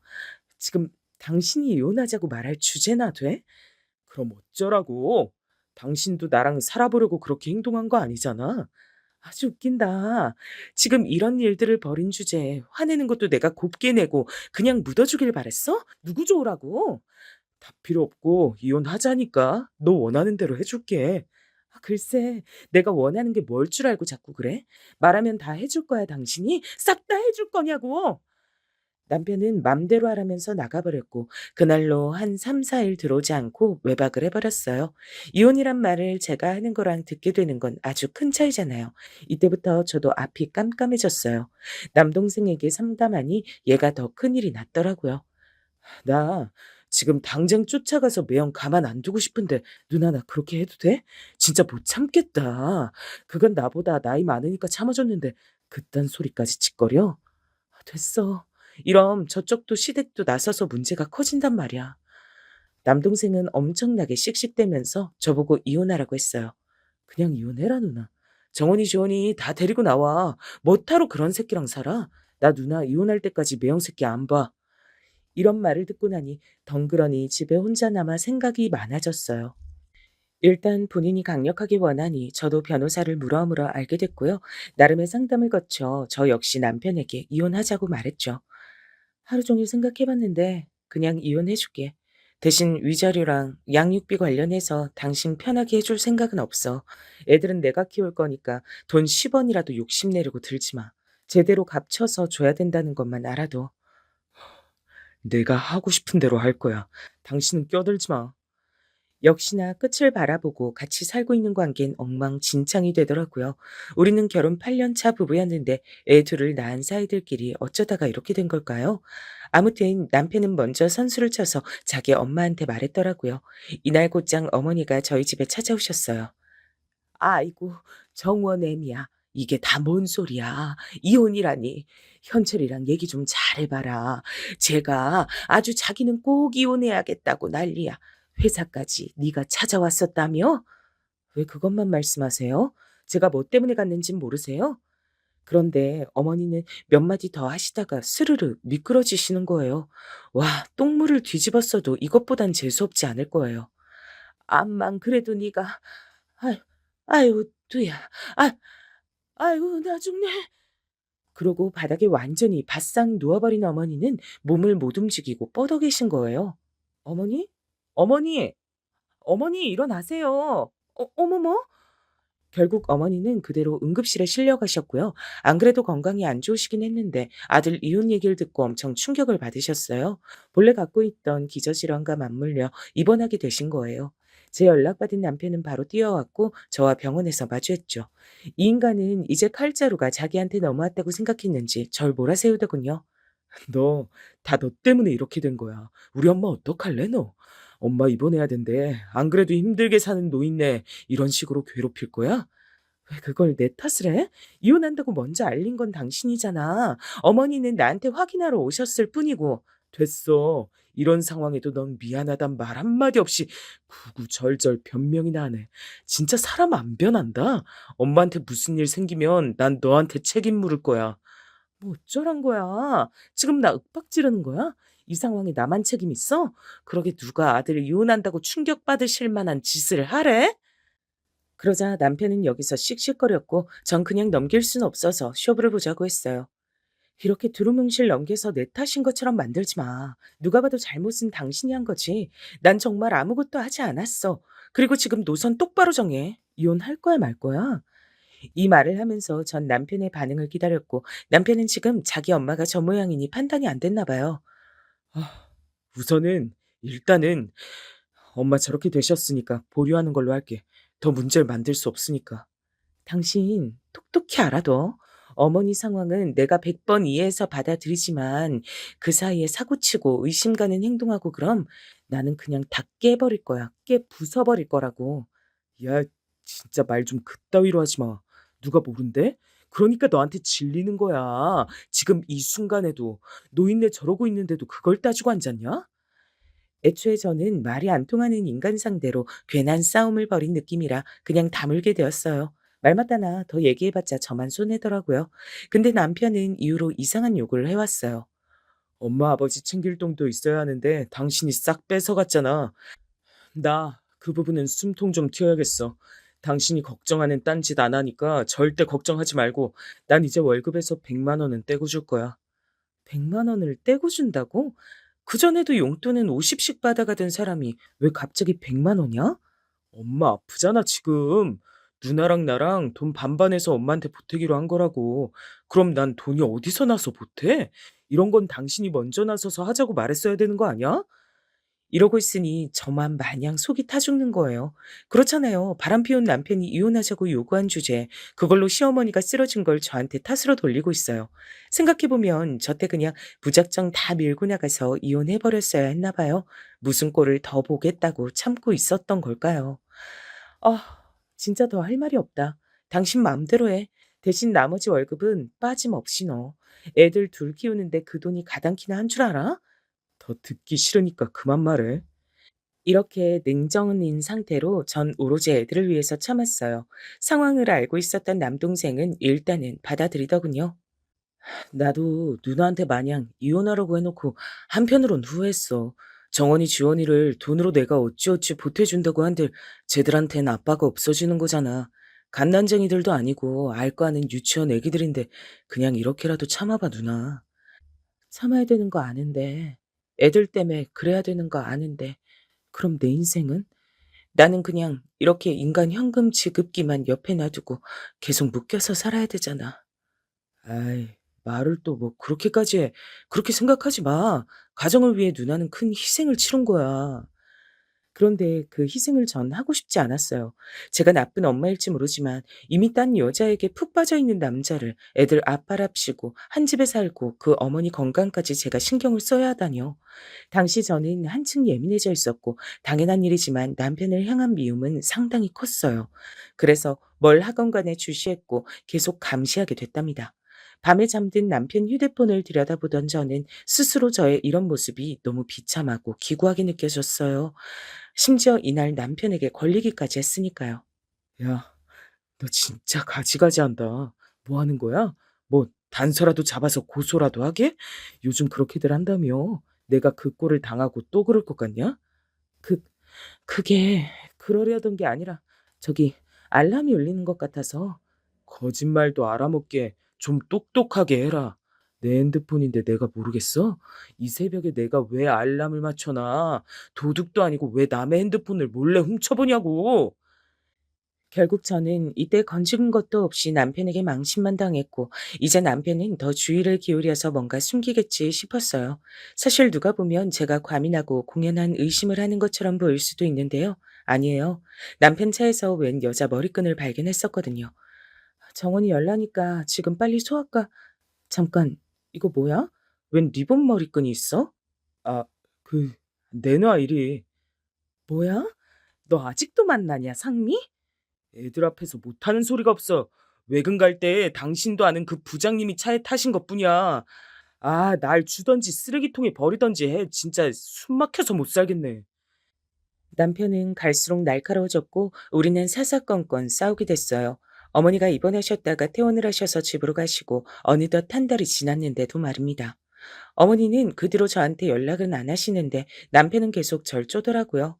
지금 당신이 이혼하자고 말할 주제나 돼? 그럼 어쩌라고? 당신도 나랑 살아보려고 그렇게 행동한 거 아니잖아. 아주 웃긴다. 지금 이런 일들을 벌인 주제에 화내는 것도 내가 곱게 내고 그냥 묻어주길 바랬어? 누구 좋으라고? 다 필요 없고 이혼하자니까. 너 원하는 대로 해줄게. 글쎄, 내가 원하는 게 뭘 줄 알고 자꾸 그래? 말하면 다 해줄 거야, 당신이? 싹 다 해줄 거냐고! 남편은 맘대로 하라면서 나가버렸고 그날로 한 3, 4일 들어오지 않고 외박을 해버렸어요. 이혼이란 말을 제가 하는 거랑 듣게 되는 건 아주 큰 차이잖아요. 이때부터 저도 앞이 깜깜해졌어요. 남동생에게 상담하니 얘가 더 큰일이 났더라고요. 나 지금 당장 쫓아가서 매형 가만 안 두고 싶은데 누나 나 그렇게 해도 돼? 진짜 못 참겠다. 그건 나보다 나이 많으니까 참아줬는데 그딴 소리까지 짓거려? 됐어. 이럼 저쪽도 시댁도 나서서 문제가 커진단 말이야. 남동생은 엄청나게 씩씩대면서 저보고 이혼하라고 했어요. 그냥 이혼해라 누나. 정원이 지원이 다 데리고 나와. 뭐하러 그런 새끼랑 살아? 나 누나 이혼할 때까지 매형 새끼 안 봐. 이런 말을 듣고 나니 덩그러니 집에 혼자 남아 생각이 많아졌어요. 일단 본인이 강력하게 원하니 저도 변호사를 물어물어 알게 됐고요. 나름의 상담을 거쳐 저 역시 남편에게 이혼하자고 말했죠. 하루 종일 생각해봤는데 그냥 이혼해줄게. 대신 위자료랑 양육비 관련해서 당신 편하게 해줄 생각은 없어. 애들은 내가 키울 거니까 돈 10원이라도 욕심내려고 들지 마. 제대로 값쳐서 줘야 된다는 것만 알아도. 내가 하고 싶은 대로 할 거야. 당신은 껴들지 마. 역시나 끝을 바라보고 같이 살고 있는 관계는 엉망진창이 되더라고요. 우리는 결혼 8년 차 부부였는데 애 둘을 낳은 사이들끼리 어쩌다가 이렇게 된 걸까요? 아무튼 남편은 먼저 선수를 쳐서 자기 엄마한테 말했더라고요. 이날 곧장 어머니가 저희 집에 찾아오셨어요. 아이고, 정원애미야. 이게 다 뭔 소리야. 이혼이라니. 현철이랑 얘기 좀 잘해봐라. 제가 아주 자기는 꼭 이혼해야겠다고 난리야. 회사까지 네가 찾아왔었다며? 왜 그것만 말씀하세요? 제가 뭐 때문에 갔는진 모르세요? 그런데 어머니는 몇 마디 더 하시다가 스르르 미끄러지시는 거예요. 와, 똥물을 뒤집었어도 이것보단 재수없지 않을 거예요. 암만 그래도 네가 아유, 아유, 두야. 아, 아유, 나 죽네. 그러고 바닥에 완전히 바싹 누워버린 어머니는 몸을 못 움직이고 뻗어 계신 거예요. 어머니? 어머니! 어머니, 일어나세요. 어머머? 결국 어머니는 그대로 응급실에 실려가셨고요. 안 그래도 건강이 안 좋으시긴 했는데 아들 이혼 얘기를 듣고 엄청 충격을 받으셨어요. 본래 갖고 있던 기저질환과 맞물려 입원하게 되신 거예요. 제 연락받은 남편은 바로 뛰어왔고 저와 병원에서 마주했죠. 이 인간은 이제 칼자루가 자기한테 넘어왔다고 생각했는지 절 몰아세우더군요. 너, 다 너 때문에 이렇게 된 거야. 우리 엄마 어떡할래, 너? 엄마 입원해야 된대. 안 그래도 힘들게 사는 노인네 이런 식으로 괴롭힐 거야? 왜 그걸 내 탓을 해? 이혼한다고 먼저 알린 건 당신이잖아. 어머니는 나한테 확인하러 오셨을 뿐이고. 됐어. 이런 상황에도 넌 미안하단 말 한마디 없이 구구절절 변명이나 하네. 진짜 사람 안 변한다. 엄마한테 무슨 일 생기면 난 너한테 책임 물을 거야. 뭐 어쩌란 거야? 지금 나 윽박 지르는 거야? 이 상황에 나만 책임 있어? 그러게 누가 아들을 이혼한다고 충격받으실 만한 짓을 하래? 그러자 남편은 여기서 씩씩거렸고 전 그냥 넘길 순 없어서 쇼부를 보자고 했어요. 이렇게 두루뭉실 넘겨서 내 탓인 것처럼 만들지 마. 누가 봐도 잘못은 당신이 한 거지. 난 정말 아무것도 하지 않았어. 그리고 지금 노선 똑바로 정해. 이혼할 거야 말 거야? 이 말을 하면서 전 남편의 반응을 기다렸고 남편은 지금 자기 엄마가 저 모양이니 판단이 안 됐나 봐요. 아, 우선은 일단은 엄마 저렇게 되셨으니까 보류하는 걸로 할게. 더 문제를 만들 수 없으니까. 당신 똑똑히 알아둬. 어머니 상황은 내가 100번 이해해서 받아들이지만 그 사이에 사고치고 의심 가는 행동하고 그럼 나는 그냥 다 깨버릴 거야. 깨 부숴버릴 거라고. 야, 진짜 말 좀 그따위로 하지 마. 누가 모른대? 그러니까 너한테 질리는 거야. 지금 이 순간에도 노인네 저러고 있는데도 그걸 따지고 앉았냐? 애초에 저는 말이 안 통하는 인간 상대로 괜한 싸움을 벌인 느낌이라 그냥 다물게 되었어요. 말 맞다나 더 얘기해봤자 저만 손해더라고요. 근데 남편은 이후로 이상한 요구를 해왔어요. 엄마 아버지 챙길 돈도 있어야 하는데 당신이 싹 뺏어갔잖아. 나 그 부분은 숨통 좀 튀어야겠어. 당신이 걱정하는 딴짓 안 하니까 절대 걱정하지 말고 난 이제 월급에서 100만 원은 떼고 줄 거야. 100만 원을 떼고 준다고? 그전에도 용돈은 50씩 받아가던 사람이 왜 갑자기 100만 원이야? 엄마 아프잖아, 지금. 누나랑 나랑 돈 반반해서 엄마한테 보태기로 한 거라고. 그럼 난 돈이 어디서 나서 보태? 이런 건 당신이 먼저 나서서 하자고 말했어야 되는 거 아니야? 이러고 있으니 저만 마냥 속이 타 죽는 거예요. 그렇잖아요. 바람피운 남편이 이혼하자고 요구한 주제에 그걸로 시어머니가 쓰러진 걸 저한테 탓으로 돌리고 있어요. 생각해보면 저때 그냥 무작정 다 밀고 나가서 이혼해버렸어야 했나 봐요. 무슨 꼴을 더 보겠다고 참고 있었던 걸까요? 아, 진짜 더 할 말이 없다. 당신 마음대로 해. 대신 나머지 월급은 빠짐없이 넣어. 애들 둘 키우는데 그 돈이 가당키나 한 줄 알아? 더 듣기 싫으니까 그만 말해. 이렇게 냉정인 상태로 전 오로지 애들을 위해서 참았어요. 상황을 알고 있었던 남동생은 일단은 받아들이더군요. 나도 누나한테 마냥 이혼하라고 해놓고 한편으론 후회했어. 정원이 지원이를 돈으로 내가 어찌어찌 보태준다고 한들 쟤들한텐 아빠가 없어지는 거잖아. 갓난쟁이들도 아니고 알 거 아는 유치원 애기들인데 그냥 이렇게라도 참아봐 누나. 참아야 되는 거 아는데 애들 때문에 그래야 되는 거 아는데 그럼 내 인생은? 나는 그냥 이렇게 인간 현금 지급기만 옆에 놔두고 계속 묶여서 살아야 되잖아. 아이, 말을 또 뭐 그렇게까지 해. 그렇게 생각하지 마. 가정을 위해 누나는 큰 희생을 치른 거야. 그런데 그 희생을 전 하고 싶지 않았어요. 제가 나쁜 엄마일지 모르지만 이미 딴 여자에게 푹 빠져 있는 남자를 애들 아빠랍시고 한 집에 살고 그 어머니 건강까지 제가 신경을 써야 하다니요. 당시 저는 한층 예민해져 있었고 당연한 일이지만 남편을 향한 미움은 상당히 컸어요. 그래서 뭘 하건 간에 주시했고 계속 감시하게 됐답니다. 밤에 잠든 남편 휴대폰을 들여다보던 저는 스스로 저의 이런 모습이 너무 비참하고 기구하게 느껴졌어요. 심지어 이날 남편에게 걸리기까지 했으니까요. 야, 너 진짜 가지가지한다. 뭐 하는 거야? 뭐 단서라도 잡아서 고소라도 하게? 요즘 그렇게들 한다며. 내가 그 꼴을 당하고 또 그럴 것 같냐? 그 그게 그러려던 게 아니라 저기 알람이 울리는 것 같아서. 거짓말도 알아먹게 좀 똑똑하게 해라. 내 핸드폰인데 내가 모르겠어? 이 새벽에 내가 왜 알람을 맞춰 놔? 도둑도 아니고 왜 남의 핸드폰을 몰래 훔쳐보냐고. 결국 저는 이때 건진 것도 없이 남편에게 망신만 당했고 이제 남편은 더 주의를 기울여서 뭔가 숨기겠지 싶었어요. 사실 누가 보면 제가 과민하고 공연한 의심을 하는 것처럼 보일 수도 있는데요. 아니에요. 남편 차에서 웬 여자 머리끈을 발견했었거든요. 정원이 열나니까 지금 빨리 소아과. 잠깐, 이거 뭐야? 웬 리본 머리끈이 있어? 아, 그 내놔 이리. 뭐야? 너 아직도 만나냐, 상미? 애들 앞에서 못하는 소리가 없어. 외근 갈 때 당신도 아는 그 부장님이 차에 타신 것뿐이야. 아, 날 주던지 쓰레기통에 버리던지 해. 진짜 숨 막혀서 못 살겠네. 남편은 갈수록 날카로워졌고 우리는 사사건건 싸우게 됐어요. 어머니가 입원하셨다가 퇴원을 하셔서 집으로 가시고 어느덧 한 달이 지났는데도 말입니다. 어머니는 그 뒤로 저한테 연락은 안 하시는데 남편은 계속 절 쪼더라고요.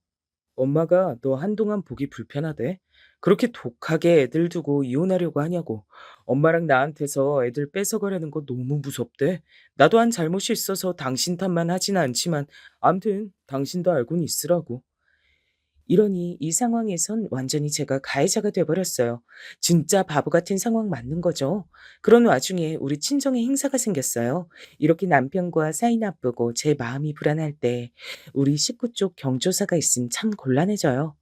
엄마가 너 한동안 보기 불편하대. 그렇게 독하게 애들 두고 이혼하려고 하냐고. 엄마랑 나한테서 애들 뺏어가려는 거 너무 무섭대. 나도 한 잘못이 있어서 당신 탓만 하진 않지만 암튼 당신도 알고는 있으라고. 이러니 이 상황에선 완전히 제가 가해자가 돼버렸어요. 진짜 바보 같은 상황 맞는 거죠. 그런 와중에 우리 친정에 행사가 생겼어요. 이렇게 남편과 사이 나쁘고 제 마음이 불안할 때 우리 식구 쪽 경조사가 있으면 참 곤란해져요.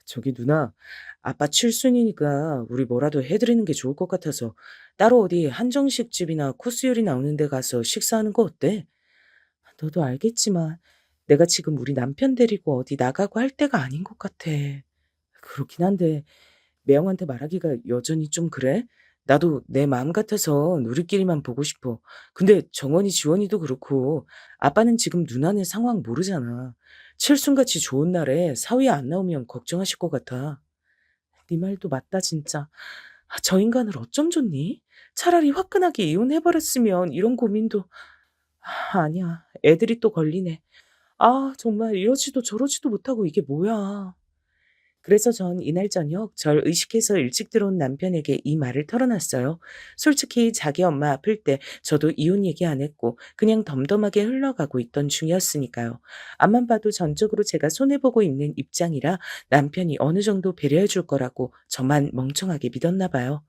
저기 누나, 아빠 칠순이니까 우리 뭐라도 해드리는 게 좋을 것 같아서 따로 어디 한정식 집이나 코스 요리 나오는 데 가서 식사하는 거 어때? 너도 알겠지만 내가 지금 우리 남편 데리고 어디 나가고 할 때가 아닌 것 같아. 그렇긴 한데 매형한테 말하기가 여전히 좀 그래? 나도 내 마음 같아서 우리끼리만 보고 싶어. 근데 정원이 지원이도 그렇고 아빠는 지금 누나네 상황 모르잖아. 칠순같이 좋은 날에 사위 안 나오면 걱정하실 것 같아. 네 말도 맞다 진짜. 저 인간을 어쩜 좋니? 차라리 화끈하게 이혼해버렸으면 이런 고민도. 아니야. 애들이 또 걸리네. 정말 이러지도 저러지도 못하고 이게 뭐야. 그래서 전 이날 저녁 절 의식해서 일찍 들어온 남편에게 이 말을 털어놨어요. 솔직히 자기 엄마 아플 때 저도 이혼 얘기 안 했고 그냥 덤덤하게 흘러가고 있던 중이었으니까요. 앞만 봐도 전적으로 제가 손해보고 있는 입장이라 남편이 어느 정도 배려해 줄 거라고 저만 멍청하게 믿었나 봐요.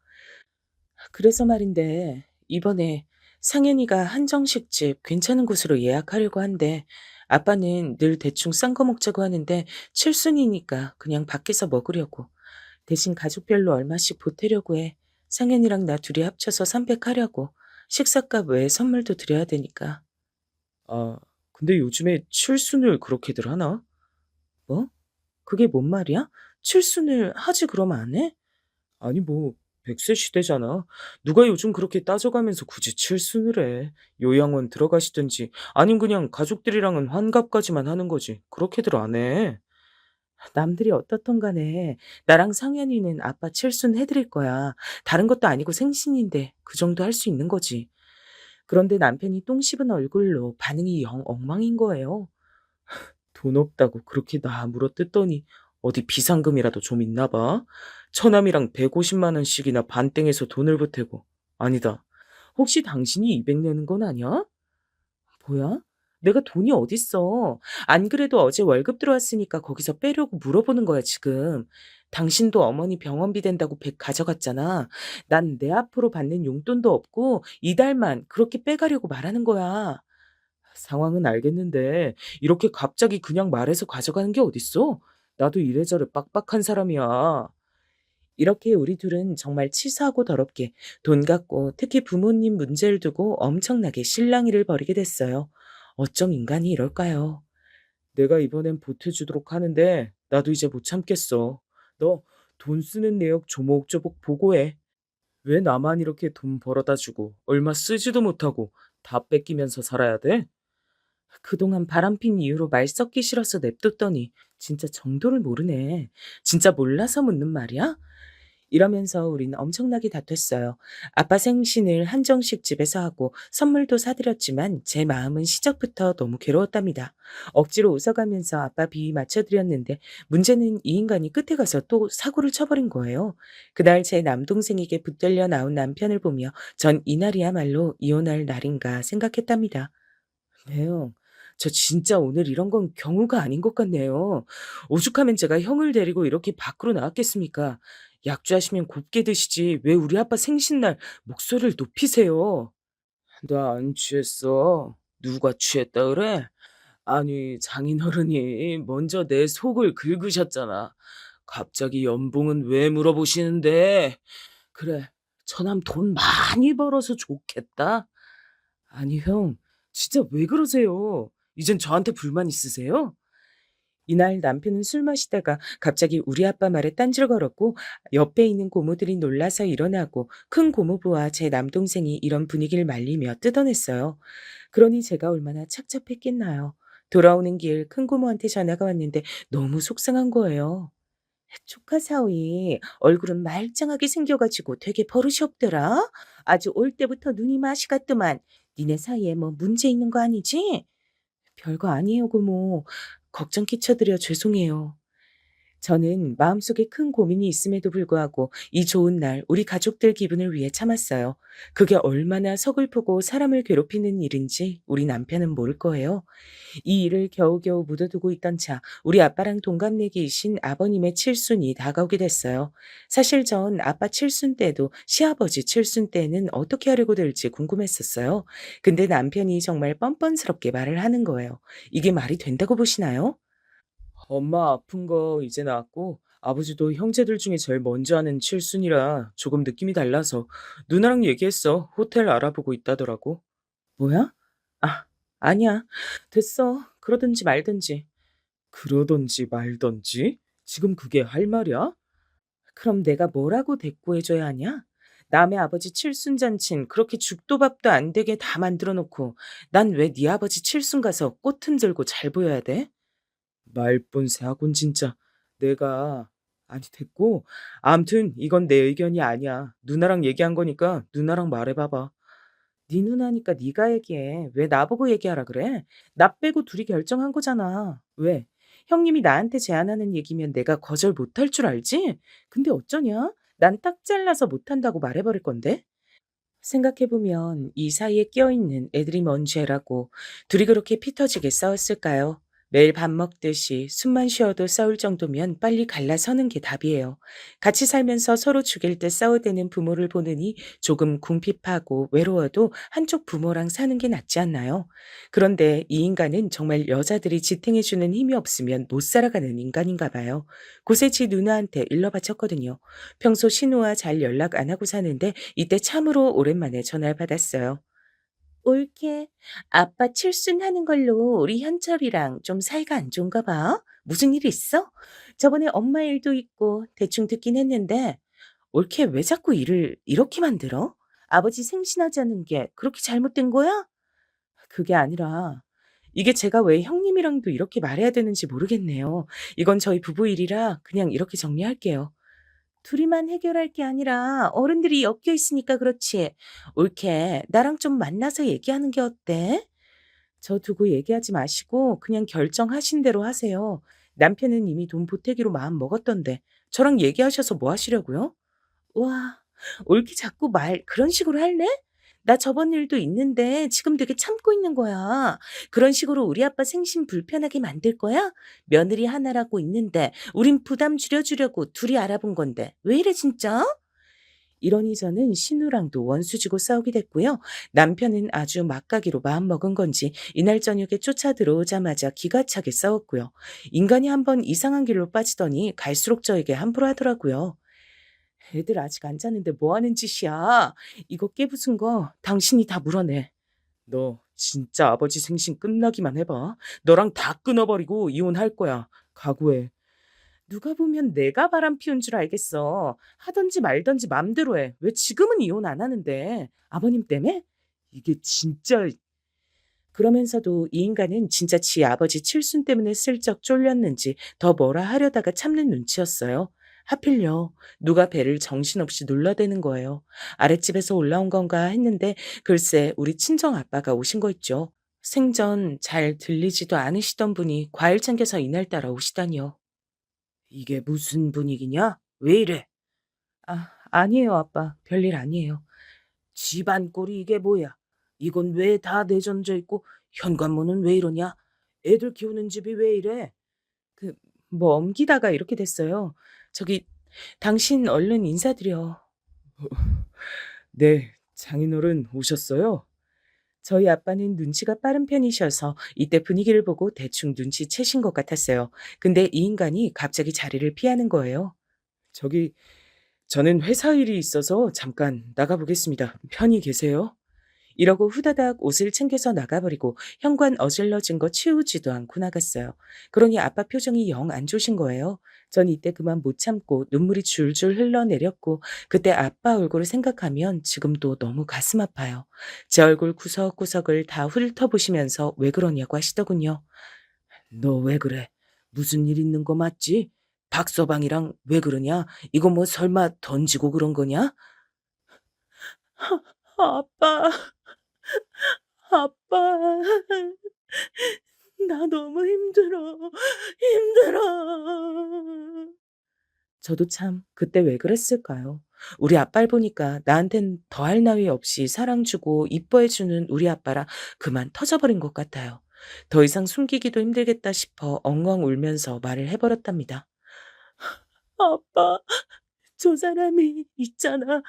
그래서 말인데 이번에 상현이가 한정식집 괜찮은 곳으로 예약하려고 한대. 아빠는 늘 대충 싼 거 먹자고 하는데 칠순이니까 그냥 밖에서 먹으려고. 대신 가족별로 얼마씩 보태려고 해. 상현이랑 나 둘이 합쳐서 300 하려고. 식사값 외에 선물도 드려야 되니까. 아, 근데 요즘에 칠순을 그렇게들 하나? 뭐? 그게 뭔 말이야? 칠순을 하지 그러면 안 해? 아니 뭐 100세 시대잖아. 누가 요즘 그렇게 따져가면서 굳이 칠순을 해. 요양원 들어가시든지 아님 그냥 가족들이랑은 환갑까지만 하는 거지. 그렇게들 안 해. 남들이 어떻든 간에 나랑 상현이는 아빠 칠순 해드릴 거야. 다른 것도 아니고 생신인데 그 정도 할 수 있는 거지. 그런데 남편이 똥 씹은 얼굴로 반응이 영 엉망인 거예요. 돈 없다고 그렇게 나 물어뜯더니 어디 비상금이라도 좀 있나 봐. 처남이랑 150만 원씩이나 반땡에서 돈을 보태고. 아니다. 혹시 당신이 200 내는 건 아니야? 뭐야? 내가 돈이 어딨어. 안 그래도 어제 월급 들어왔으니까 거기서 빼려고 물어보는 거야, 지금. 당신도 어머니 병원비 된다고 100 가져갔잖아. 난 내 앞으로 받는 용돈도 없고 이달만 그렇게 빼가려고 말하는 거야. 상황은 알겠는데 이렇게 갑자기 그냥 말해서 가져가는 게 어딨어? 나도 이래저래 빡빡한 사람이야. 이렇게 우리 둘은 정말 치사하고 더럽게 돈 갖고 특히 부모님 문제를 두고 엄청나게 실랑이를 벌이게 됐어요. 어쩜 인간이 이럴까요? 내가 이번엔 보태주도록 하는데 나도 이제 못 참겠어. 너 돈 쓰는 내역 조목조목 보고해. 왜 나만 이렇게 돈 벌어다 주고 얼마 쓰지도 못하고 다 뺏기면서 살아야 돼? 그동안 바람핀 이유로 말 섞기 싫어서 냅뒀더니 진짜 정도를 모르네. 진짜 몰라서 묻는 말이야? 이러면서 우린 엄청나게 다퉜어요. 아빠 생신을 한정식 집에서 하고 선물도 사드렸지만 제 마음은 시작부터 너무 괴로웠답니다. 억지로 웃어가면서 아빠 비위 맞춰드렸는데 문제는 이 인간이 끝에 가서 또 사고를 쳐버린 거예요. 그날 제 남동생에게 붙들려 나온 남편을 보며 전 이날이야말로 이혼할 날인가 생각했답니다. 네. 저 진짜 오늘 이런 건 경우가 아닌 것 같네요. 오죽하면 제가 형을 데리고 이렇게 밖으로 나왔겠습니까? 약주하시면 곱게 드시지 왜 우리 아빠 생신날 목소리를 높이세요? 나 안 취했어. 누가 취했다 그래? 아니 장인어른이 먼저 내 속을 긁으셨잖아. 갑자기 연봉은 왜 물어보시는데? 그래, 저남 돈 많이 벌어서 좋겠다. 아니 형, 진짜 왜 그러세요? 이젠 저한테 불만 있으세요? 이날 남편은 술 마시다가 갑자기 우리 아빠 말에 딴지를 걸었고 옆에 있는 고모들이 놀라서 일어나고 큰 고모부와 제 남동생이 이런 분위기를 말리며 뜯어냈어요. 그러니 제가 얼마나 착잡했겠나요. 돌아오는 길 큰 고모한테 전화가 왔는데 너무 속상한 거예요. 조카 사위 얼굴은 말짱하게 생겨가지고 되게 버릇이 없더라. 아주 올 때부터 눈이 맛이 갔더만. 니네 사이에 뭐 문제 있는 거 아니지? 별거 아니에요, 고모. 걱정 끼쳐드려 죄송해요. 저는 마음속에 큰 고민이 있음에도 불구하고 이 좋은 날 우리 가족들 기분을 위해 참았어요. 그게 얼마나 서글프고 사람을 괴롭히는 일인지 우리 남편은 모를 거예요. 이 일을 겨우겨우 묻어두고 있던 차 우리 아빠랑 동갑내기이신 아버님의 칠순이 다가오게 됐어요. 사실 전 아빠 칠순 때도 시아버지 칠순 때는 어떻게 하려고 될지 궁금했었어요. 근데 남편이 정말 뻔뻔스럽게 말을 하는 거예요. 이게 말이 된다고 보시나요? 엄마 아픈 거 이제 나았고 아버지도 형제들 중에 제일 먼저 하는 칠순이라 조금 느낌이 달라서 누나랑 얘기했어. 호텔 알아보고 있다더라고. 뭐야? 아, 아니야. 됐어. 그러든지 말든지. 그러든지 말든지? 지금 그게 할 말이야? 그럼 내가 뭐라고 대꾸해줘야 하냐? 남의 아버지 칠순잔친 그렇게 죽도 밥도 안 되게 다 만들어 놓고 난 왜 네 아버지 칠순 가서 꽃 흔들고 잘 보여야 돼? 말뿐새 하곤 진짜. 내가 아니 됐고 암튼 이건 내 의견이 아니야. 누나랑 얘기한 거니까 누나랑 말해봐봐. 네 누나니까 네가 얘기해. 왜 나보고 얘기하라 그래? 나 빼고 둘이 결정한 거잖아. 왜? 형님이 나한테 제안하는 얘기면 내가 거절 못할 줄 알지? 근데 어쩌냐? 난 딱 잘라서 못한다고 말해버릴 건데? 생각해보면 이 사이에 끼어있는 애들이 뭔 죄라고 둘이 그렇게 피 터지게 싸웠을까요? 매일 밥 먹듯이 숨만 쉬어도 싸울 정도면 빨리 갈라서는 게 답이에요. 같이 살면서 서로 죽일 듯 싸우대는 부모를 보느니 조금 궁핍하고 외로워도 한쪽 부모랑 사는 게 낫지 않나요? 그런데 이 인간은 정말 여자들이 지탱해주는 힘이 없으면 못 살아가는 인간인가 봐요. 고세치 누나한테 일러 바쳤거든요. 평소 신우와 잘 연락 안 하고 사는데 이때 참으로 오랜만에 전화를 받았어요. 올케, 아빠 칠순하는 걸로 우리 현철이랑 좀 사이가 안 좋은가 봐. 무슨 일 있어? 저번에 엄마 일도 있고 대충 듣긴 했는데 올케 왜 자꾸 일을 이렇게 만들어? 아버지 생신하자는 게 그렇게 잘못된 거야? 그게 아니라 이게 제가 왜 형님이랑도 이렇게 말해야 되는지 모르겠네요. 이건 저희 부부 일이라 그냥 이렇게 정리할게요. 둘이만 해결할 게 아니라 어른들이 엮여 있으니까 그렇지. 옳게 나랑 좀 만나서 얘기하는 게 어때? 저 두고 얘기하지 마시고 그냥 결정하신 대로 하세요. 남편은 이미 돈 보태기로 마음 먹었던데 저랑 얘기하셔서 뭐 하시려고요? 와, 옳게 자꾸 말 그런 식으로 할래? 나 저번 일도 있는데 지금 되게 참고 있는 거야. 그런 식으로 우리 아빠 생신 불편하게 만들 거야? 며느리 하나라고 있는데 우린 부담 줄여주려고 둘이 알아본 건데 왜 이래 진짜? 이러니 저는 신우랑도 원수지고 싸우게 됐고요. 남편은 아주 막가기로 마음먹은 건지 이날 저녁에 쫓아 들어오자마자 기가 차게 싸웠고요. 인간이 한번 이상한 길로 빠지더니 갈수록 저에게 함부로 하더라고요. 애들 아직 안 자는데 뭐 하는 짓이야? 이거 깨부순 거 당신이 다 물어내. 너 진짜 아버지 생신 끝나기만 해봐. 너랑 다 끊어버리고 이혼할 거야. 각오해. 누가 보면 내가 바람 피운 줄 알겠어. 하던지 말던지 맘대로 해. 왜 지금은 이혼 안 하는데? 아버님 때문에? 이게 진짜 그러면서도 이 인간은 진짜 지 아버지 칠순 때문에 슬쩍 쫄렸는지 더 뭐라 하려다가 참는 눈치였어요. 하필요. 누가 배를 정신없이 눌러대는 거예요. 아랫집에서 올라온 건가 했는데 글쎄 우리 친정 아빠가 오신 거 있죠. 생전 잘 들리지도 않으시던 분이 과일 챙겨서 이날따라 오시다니요. 이게 무슨 분위기냐? 왜 이래? 아, 아니에요, 아빠. 별일 아니에요. 집안 꼴이 이게 뭐야? 이건 왜 다 내전져 있고 현관문은 왜 이러냐? 애들 키우는 집이 왜 이래? 그, 뭐 옮기다가 이렇게 됐어요. 저기, 당신 얼른 인사드려. 네, 장인어른 오셨어요? 저희 아빠는 눈치가 빠른 편이셔서 이때 분위기를 보고 대충 눈치채신 것 같았어요. 근데 이 인간이 갑자기 자리를 피하는 거예요. 저기, 저는 회사 일이 있어서 잠깐 나가보겠습니다. 편히 계세요. 이러고 후다닥 옷을 챙겨서 나가버리고 현관 어질러진 거 치우지도 않고 나갔어요. 그러니 아빠 표정이 영 안 좋으신 거예요. 전 이때 그만 못 참고 눈물이 줄줄 흘러내렸고 그때 아빠 얼굴을 생각하면 지금도 너무 가슴 아파요. 제 얼굴 구석구석을 다 훑어보시면서 왜 그러냐고 하시더군요. 너 왜 그래? 무슨 일 있는 거 맞지? 박서방이랑 왜 그러냐? 이거 뭐 설마 던지고 그런 거냐? 아빠, 아빠, 나 너무 힘들어, 힘들어. 저도 참 그때 왜 그랬을까요? 우리 아빠를 보니까 나한텐 더할 나위 없이 사랑 주고 이뻐해 주는 우리 아빠라 그만 터져버린 것 같아요. 더 이상 숨기기도 힘들겠다 싶어 엉엉 울면서 말을 해버렸답니다. 아빠, 저 사람이 있잖아.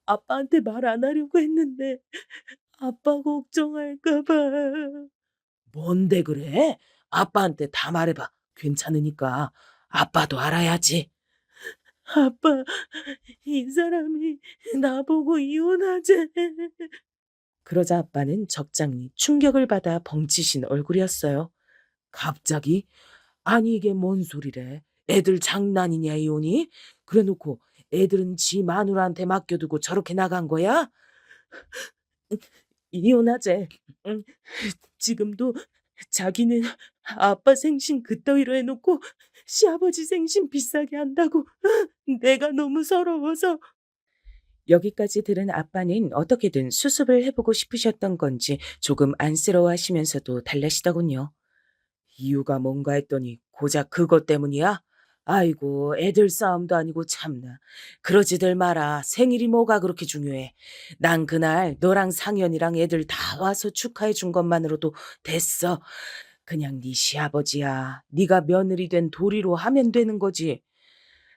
아빠한테 말 안 하려고 했는데 아빠 걱정할까 봐. 뭔데 그래? 아빠한테 다 말해봐. 괜찮으니까. 아빠도 알아야지. 아빠, 이 사람이 나보고 이혼하재. 그러자 아빠는 적잖이 충격을 받아 벙치신 얼굴이었어요. 갑자기? 아니 이게 뭔 소리래? 애들 장난이냐 이혼이? 그래놓고 애들은 지 마누라한테 맡겨두고 저렇게 나간 거야? 이혼하재. 응. 지금도 자기는 아빠 생신 그따위로 해놓고 시아버지 생신 비싸게 한다고. 내가 너무 서러워서. 여기까지 들은 아빠는 어떻게든 수습을 해보고 싶으셨던 건지 조금 안쓰러워하시면서도 달래시더군요. 이유가 뭔가 했더니 고작 그것 때문이야? 아이고 애들 싸움도 아니고 참나. 그러지들 마라. 생일이 뭐가 그렇게 중요해. 난 그날 너랑 상현이랑 애들 다 와서 축하해 준 것만으로도 됐어. 그냥 네 시아버지야. 네가 며느리 된 도리로 하면 되는 거지.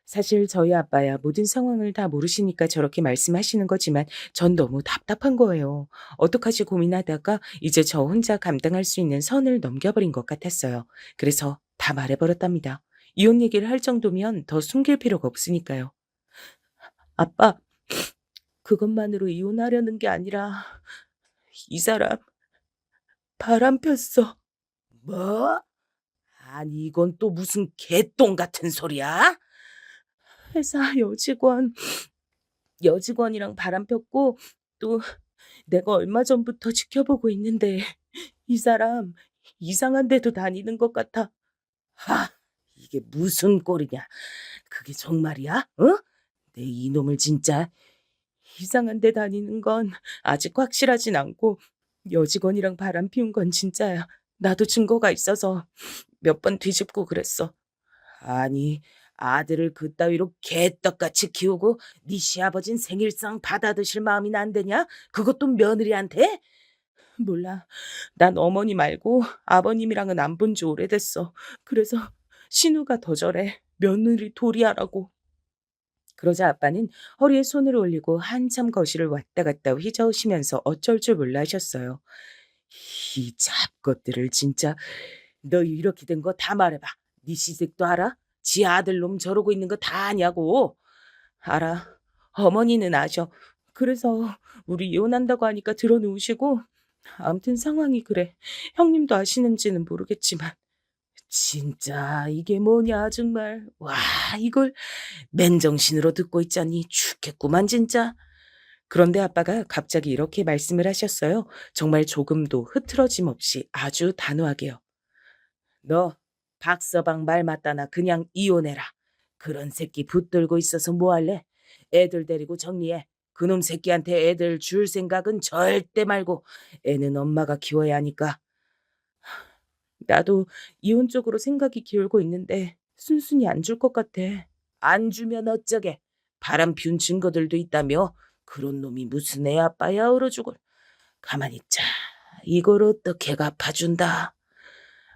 사실 저희 아빠야 모든 상황을 다 모르시니까 저렇게 말씀하시는 거지만 전 너무 답답한 거예요. 어떡하지 고민하다가 이제 저 혼자 감당할 수 있는 선을 넘겨버린 것 같았어요. 그래서 다 말해버렸답니다. 이혼 얘기를 할 정도면 더 숨길 필요가 없으니까요. 아빠, 그것만으로 이혼하려는 게 아니라 이 사람 바람 폈어. 뭐? 아니 이건 또 무슨 개똥 같은 소리야? 회사 여직원이랑 바람 폈고 또 내가 얼마 전부터 지켜보고 있는데 이 사람 이상한 데도 다니는 것 같아. 하, 이게 무슨 꼴이냐? 그게 정말이야? 어? 내 이놈을 진짜 이상한 데 다니는 건 아직 확실하진 않고 여직원이랑 바람 피운 건 진짜야. 나도 증거가 있어서 몇 번 뒤집고 그랬어. 아니, 아들을 그따위로 개떡같이 키우고 네 시아버진 생일상 받아드실 마음이나 안 되냐? 그것도 며느리한테? 몰라. 난 어머니 말고 아버님이랑은 안 본 지 오래됐어. 그래서 신우가 더 저래. 며느리 도리하라고. 그러자 아빠는 허리에 손을 올리고 한참 거실을 왔다 갔다 휘저으시면서 어쩔 줄 몰라 하셨어요. 이 잡것들을 진짜. 너 이렇게 된 거 다 말해봐. 네 시댁도 알아? 지 아들놈 저러고 있는 거 다 아냐고. 알아. 어머니는 아셔. 그래서 우리 이혼한다고 하니까 들어누우시고 아무튼 상황이 그래. 형님도 아시는지는 모르겠지만 진짜 이게 뭐냐 정말. 와 이걸 맨정신으로 듣고 있자니 죽겠구만 진짜. 그런데 아빠가 갑자기 이렇게 말씀을 하셨어요. 정말 조금도 흐트러짐 없이 아주 단호하게요. 너 박서방 말 맞다나 그냥 이혼해라. 그런 새끼 붙들고 있어서 뭐 할래? 애들 데리고 정리해. 그놈 새끼한테 애들 줄 생각은 절대 말고 애는 엄마가 키워야 하니까. 나도 이혼 쪽으로 생각이 기울고 있는데 순순히 안 줄 것 같아. 안 주면 어쩌게. 바람 피운 증거들도 있다며. 그런 놈이 무슨 애 아빠야 얼어 죽을. 가만히 있자. 이걸 어떻게 갚아준다.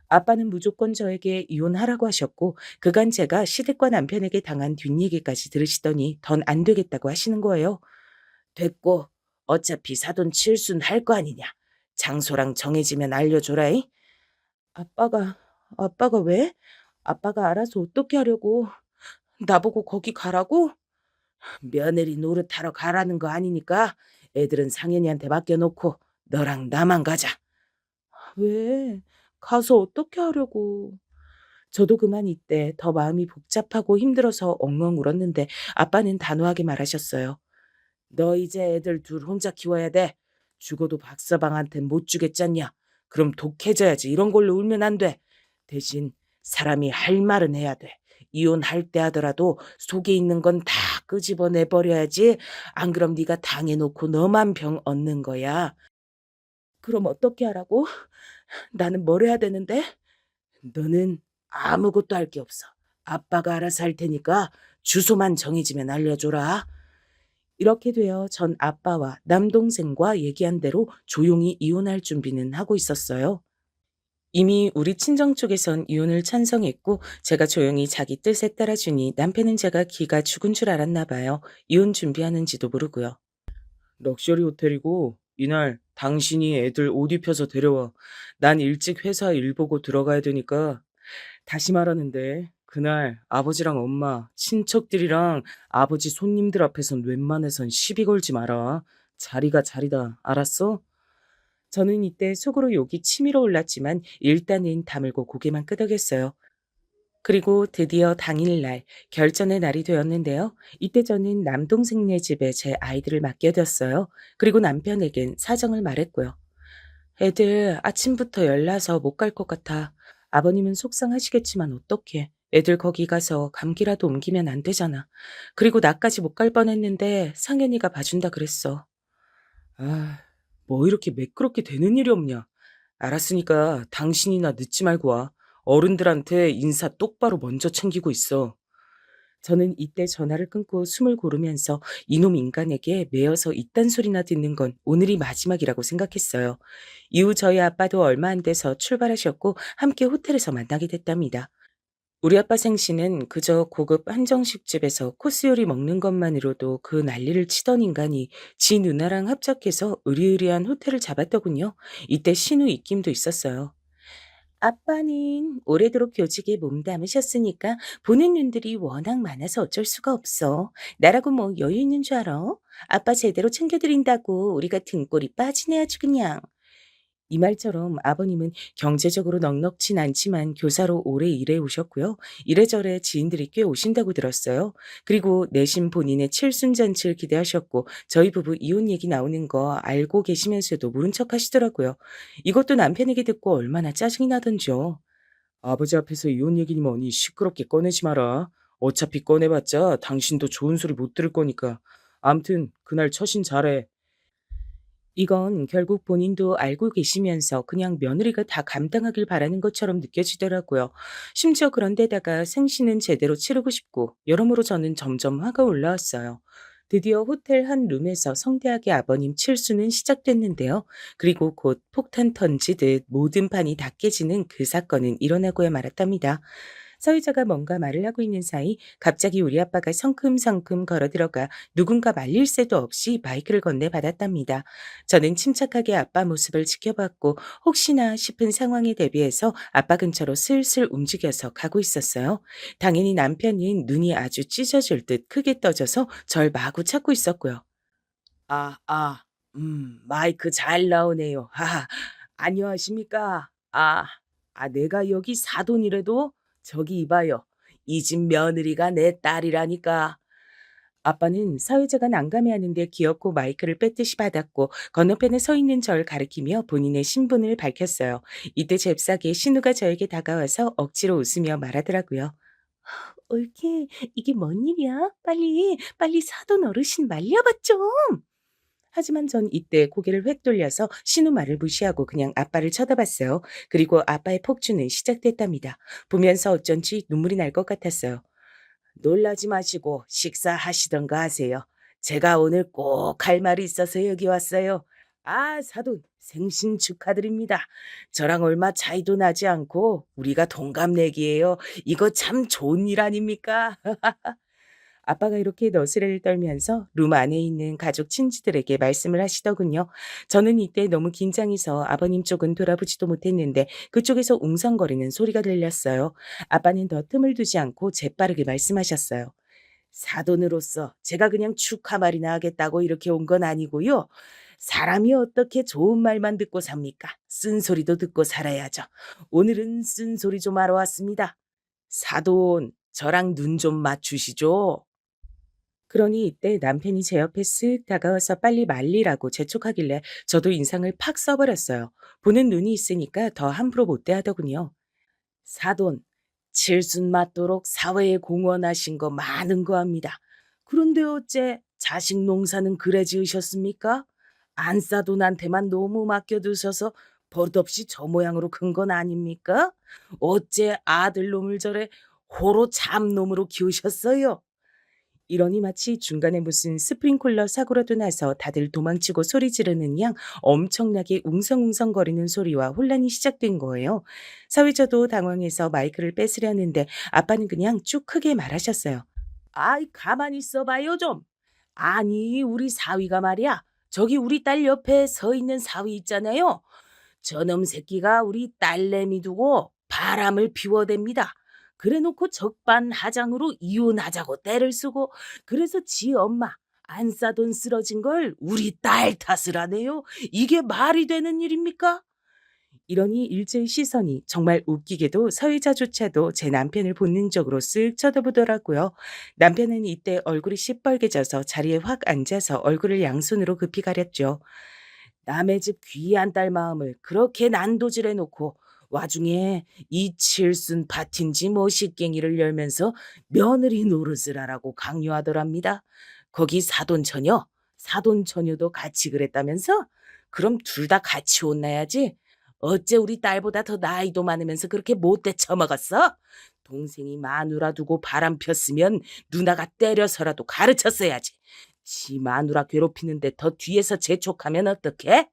아빠는 무조건 저에게 이혼하라고 하셨고 그간 제가 시댁과 남편에게 당한 뒷얘기까지 들으시더니 던 안 되겠다고 하시는 거예요. 됐고 어차피 사돈 칠순 할 거 아니냐. 장소랑 정해지면 알려줘라이. 아빠가 왜? 아빠가 알아서 어떻게 하려고. 나보고 거기 가라고? 며느리 노릇하러 가라는 거 아니니까 애들은 상현이한테 맡겨놓고 너랑 나만 가자. 왜? 가서 어떻게 하려고. 저도 그만 이때 더 마음이 복잡하고 힘들어서 엉엉 울었는데 아빠는 단호하게 말하셨어요. 너 이제 애들 둘 혼자 키워야 돼. 죽어도 박서방한텐 못 주겠잖냐. 그럼 독해져야지. 이런 걸로 울면 안 돼. 대신 사람이 할 말은 해야 돼. 이혼할 때 하더라도 속에 있는 건 다 끄집어내 버려야지. 안 그럼 네가 당해놓고 너만 병 얻는 거야. 그럼 어떻게 하라고? 나는 뭘 해야 되는데? 너는 아무것도 할 게 없어. 아빠가 알아서 할 테니까 주소만 정해지면 알려줘라. 이렇게 되어 전 아빠와 남동생과 얘기한 대로 조용히 이혼할 준비는 하고 있었어요. 이미 우리 친정 쪽에선 이혼을 찬성했고 제가 조용히 자기 뜻에 따라주니 남편은 제가 기가 죽은 줄 알았나 봐요. 이혼 준비하는지도 모르고요. 럭셔리 호텔이고 이날 당신이 애들 옷 입혀서 데려와. 난 일찍 회사 일 보고 들어가야 되니까. 다시 말하는데 그날 아버지랑 엄마, 친척들이랑 아버지 손님들 앞에선 웬만해선 시비 걸지 마라. 자리가 자리다. 알았어? 저는 이때 속으로 욕이 치밀어 올랐지만 일단은 다물고 고개만 끄덕였어요. 그리고 드디어 당일날 결전의 날이 되었는데요. 이때 저는 남동생네 집에 제 아이들을 맡겨뒀어요. 그리고 남편에겐 사정을 말했고요. 애들 아침부터 열나서 못 갈 것 같아. 아버님은 속상하시겠지만 어떡해. 애들 거기 가서 감기라도 옮기면 안 되잖아. 그리고 나까지 못 갈 뻔했는데 상현이가 봐준다 그랬어. 아, 뭐 이렇게 매끄럽게 되는 일이 없냐. 알았으니까 당신이나 늦지 말고 와. 어른들한테 인사 똑바로 먼저 챙기고 있어. 저는 이때 전화를 끊고 숨을 고르면서 이놈 인간에게 매어서 이딴 소리나 듣는 건 오늘이 마지막이라고 생각했어요. 이후 저희 아빠도 얼마 안 돼서 출발하셨고 함께 호텔에서 만나게 됐답니다. 우리 아빠 생신은 그저 고급 한정식집에서 코스 요리 먹는 것만으로도 그 난리를 치던 인간이 지 누나랑 합작해서 으리으리한 호텔을 잡았더군요. 이때 신우 입김도 있었어요. 아빠는 오래도록 교직에 몸담으셨으니까 보는 눈들이 워낙 많아서 어쩔 수가 없어. 나라고 뭐 여유 있는 줄 알아? 아빠 제대로 챙겨드린다고 우리가 등골이 빠지네 아주 그냥. 이 말처럼 아버님은 경제적으로 넉넉진 않지만 교사로 오래 일해 오셨고요. 이래저래 지인들이 꽤 오신다고 들었어요. 그리고 내심 본인의 칠순잔치를 기대하셨고 저희 부부 이혼 얘기 나오는 거 알고 계시면서도 모른 척 하시더라고요. 이것도 남편에게 듣고 얼마나 짜증이 나던지요. 아버지 앞에서 이혼 얘기니 뭐니 시끄럽게 꺼내지 마라. 어차피 꺼내봤자 당신도 좋은 소리 못 들을 거니까. 암튼 그날 처신 잘해. 이건 결국 본인도 알고 계시면서 그냥 며느리가 다 감당하길 바라는 것처럼 느껴지더라고요. 심지어 그런데다가 생신은 제대로 치르고 싶고 여러모로 저는 점점 화가 올라왔어요. 드디어 호텔 한 룸에서 성대하게 아버님 칠수는 시작됐는데요. 그리고 곧 폭탄 던지듯 모든 판이 다 깨지는 그 사건은 일어나고야 말았답니다. 사회자가 뭔가 말을 하고 있는 사이 갑자기 우리 아빠가 성큼성큼 걸어들어가 누군가 말릴 새도 없이 마이크를 건네받았답니다. 저는 침착하게 아빠 모습을 지켜봤고 혹시나 싶은 상황에 대비해서 아빠 근처로 슬슬 움직여서 가고 있었어요. 당연히 남편은 눈이 아주 찢어질 듯 크게 떠져서 절 마구 찾고 있었고요. 마이크 잘 나오네요. 안녕하십니까. 내가 여기 사돈이라도 저기 이봐요. 이 집 며느리가 내 딸이라니까. 아빠는 사회자가 난감해하는데 귀엽고 마이크를 뺏듯이 받았고 건너편에 서 있는 절 가리키며 본인의 신분을 밝혔어요. 이때 잽싸게 신우가 저에게 다가와서 억지로 웃으며 말하더라고요. 옳게 이게 뭔 일이야? 빨리 사돈 어르신 말려봐 좀. 하지만 전 이때 고개를 획 돌려서 신우 말을 무시하고 그냥 아빠를 쳐다봤어요. 그리고 아빠의 폭주는 시작됐답니다. 보면서 어쩐지 눈물이 날 것 같았어요. 놀라지 마시고 식사하시던가 하세요. 제가 오늘 꼭 할 말이 있어서 여기 왔어요. 사돈, 생신 축하드립니다. 저랑 얼마 차이도 나지 않고 우리가 동갑내기예요. 이거 참 좋은 일 아닙니까? 아빠가 이렇게 너스레를 떨면서 룸 안에 있는 가족 친지들에게 말씀을 하시더군요. 저는 이때 너무 긴장해서 아버님 쪽은 돌아보지도 못했는데 그쪽에서 웅성거리는 소리가 들렸어요. 아빠는 더 틈을 두지 않고 재빠르게 말씀하셨어요. 사돈으로서 제가 그냥 축하 말이나 하겠다고 이렇게 온 건 아니고요. 사람이 어떻게 좋은 말만 듣고 삽니까? 쓴소리도 듣고 살아야죠. 오늘은 쓴소리 좀 하러 왔습니다. 사돈, 저랑 눈 좀 맞추시죠. 그러니 이때 남편이 제 옆에 쓱 다가와서 빨리 말리라고 재촉하길래 저도 인상을 팍 써버렸어요. 보는 눈이 있으니까 더 함부로 못 대하더군요. 사돈, 칠순 맞도록 사회에 공헌하신 거 많은 거 합니다. 그런데 어째 자식 농사는 그래 지으셨습니까? 안사돈한테만 너무 맡겨두셔서 버릇없이 저 모양으로 큰 건 아닙니까? 어째 아들놈을 저래 호로 참놈으로 키우셨어요? 이러니 마치 중간에 무슨 스프링클러 사고라도 나서 다들 도망치고 소리 지르는 양 엄청나게 웅성웅성거리는 소리와 혼란이 시작된 거예요. 사회자도 당황해서 마이크를 뺏으려는데 아빠는 그냥 쭉 크게 말하셨어요. 가만히 있어봐요 좀. 아니 우리 사위가 말이야. 저기 우리 딸 옆에 서 있는 사위 있잖아요. 저놈 새끼가 우리 딸내미 두고 바람을 피워댑니다. 그래놓고 적반하장으로 이혼하자고 떼를 쓰고 그래서 지 엄마 안 싸돈 쓰러진 걸 우리 딸 탓을 하네요. 이게 말이 되는 일입니까? 이러니 일제의 시선이 정말 웃기게도 서의자조차도 제 남편을 본능적으로 쓱 쳐다보더라고요. 남편은 이때 얼굴이 시뻘개져서 자리에 확 앉아서 얼굴을 양손으로 급히 가렸죠. 남의 집 귀한 딸 마음을 그렇게 난도질해 놓고 와중에 이 칠순 밭인지 뭐 식갱이를 열면서 며느리 노릇을 하라고 강요하더랍니다. 거기 사돈처녀, 사돈처녀도 같이 그랬다면서? 그럼 둘 다 같이 혼나야지. 어째 우리 딸보다 더 나이도 많으면서 그렇게 못돼 처먹었어? 동생이 마누라 두고 바람 폈으면 누나가 때려서라도 가르쳤어야지. 지 마누라 괴롭히는데 더 뒤에서 재촉하면 어떡해?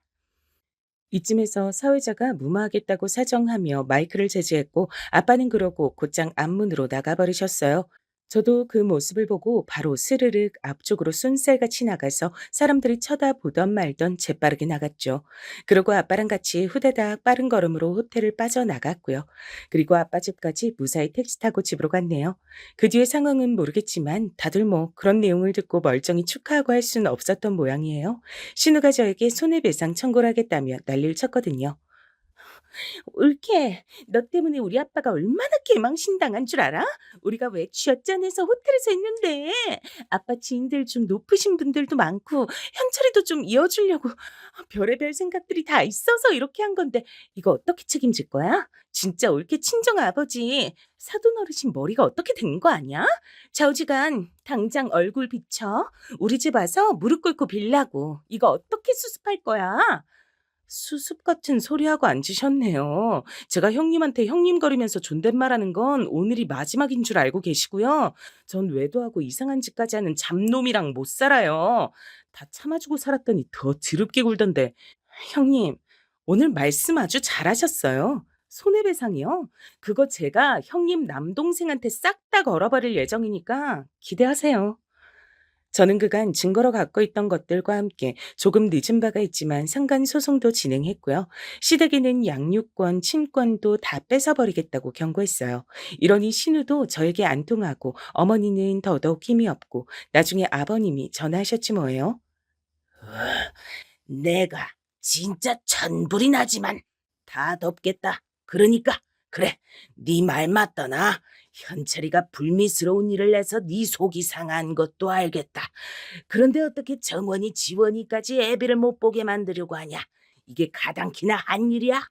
이쯤에서 사회자가 무마하겠다고 사정하며 마이크를 제지했고 아빠는 그러고 곧장 앞문으로 나가버리셨어요. 저도 그 모습을 보고 바로 스르륵 앞쪽으로 쏜살같이 나가서 사람들이 쳐다보던 말던 재빠르게 나갔죠. 그리고 아빠랑 같이 후다닥 빠른 걸음으로 호텔을 빠져나갔고요. 그리고 아빠 집까지 무사히 택시 타고 집으로 갔네요. 그 뒤의 상황은 모르겠지만 다들 뭐 그런 내용을 듣고 멀쩡히 축하하고 할 수는 없었던 모양이에요. 신우가 저에게 손해배상 청구를 하겠다며 난리를 쳤거든요. 올케, 너 때문에 우리 아빠가 얼마나 개망신당한 줄 알아? 우리가 왜 쥐어짠해서 호텔에서 있는데 아빠 지인들 좀 높으신 분들도 많고 현철이도 좀 이어주려고 별의별 생각들이 다 있어서 이렇게 한 건데 이거 어떻게 책임질 거야? 진짜 올케 친정 아버지 사돈 어르신 머리가 어떻게 된 거 아니야? 좌우지간 당장 얼굴 비춰 우리 집 와서 무릎 꿇고 빌라고 이거 어떻게 수습할 거야? 수습 같은 소리하고 앉으셨네요. 제가 형님한테 형님거리면서 존댓말하는 건 오늘이 마지막인 줄 알고 계시고요. 전 외도하고 이상한 짓까지 하는 잡놈이랑 못 살아요. 다 참아주고 살았더니 더 드럽게 굴던데. 형님, 오늘 말씀 아주 잘하셨어요. 손해배상이요? 그거 제가 형님 남동생한테 싹 다 걸어버릴 예정이니까 기대하세요. 저는 그간 증거로 갖고 있던 것들과 함께 조금 늦은 바가 있지만 상간 소송도 진행했고요. 시댁에는 양육권, 친권도 다 뺏어버리겠다고 경고했어요. 이러니 신우도 저에게 안 통하고 어머니는 더더욱 힘이 없고 나중에 아버님이 전화하셨지 뭐예요. 내가 진짜 천불이 나지만 다 덮겠다. 그러니까 그래, 네 말 맞더나. 현철이가 불미스러운 일을 해서 네 속이 상한 것도 알겠다. 그런데 어떻게 정원이 지원이까지 애비를 못 보게 만들려고 하냐? 이게 가당키나 한 일이야?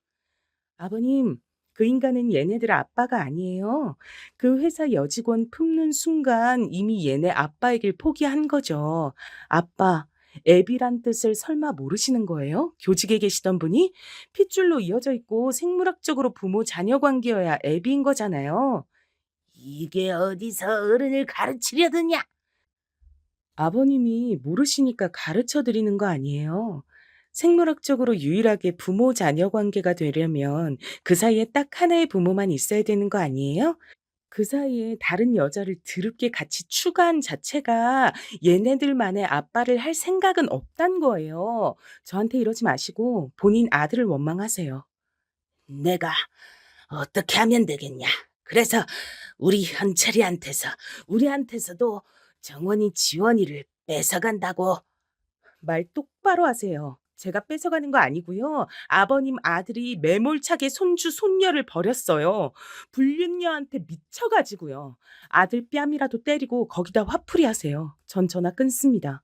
아버님, 그 인간은 얘네들 아빠가 아니에요. 그 회사 여직원 품는 순간 이미 얘네 아빠이길 포기한 거죠. 아빠, 애비란 뜻을 설마 모르시는 거예요? 교직에 계시던 분이 핏줄로 이어져 있고 생물학적으로 부모 자녀 관계여야 애비인 거잖아요. 이게 어디서 어른을 가르치려드냐? 아버님이 모르시니까 가르쳐 드리는 거 아니에요. 생물학적으로 유일하게 부모 자녀 관계가 되려면 그 사이에 딱 하나의 부모만 있어야 되는 거 아니에요? 그 사이에 다른 여자를 드럽게 같이 추가한 자체가 얘네들만의 아빠를 할 생각은 없단 거예요. 저한테 이러지 마시고 본인 아들을 원망하세요. 내가 어떻게 하면 되겠냐? 그래서 우리 현철이한테서 우리한테서도 정원이 지원이를 뺏어간다고. 말 똑바로 하세요. 제가 뺏어가는 거 아니고요. 아버님 아들이 매몰차게 손주 손녀를 버렸어요. 불륜녀한테 미쳐가지고요. 아들 뺨이라도 때리고 거기다 화풀이 하세요. 전 전화 끊습니다.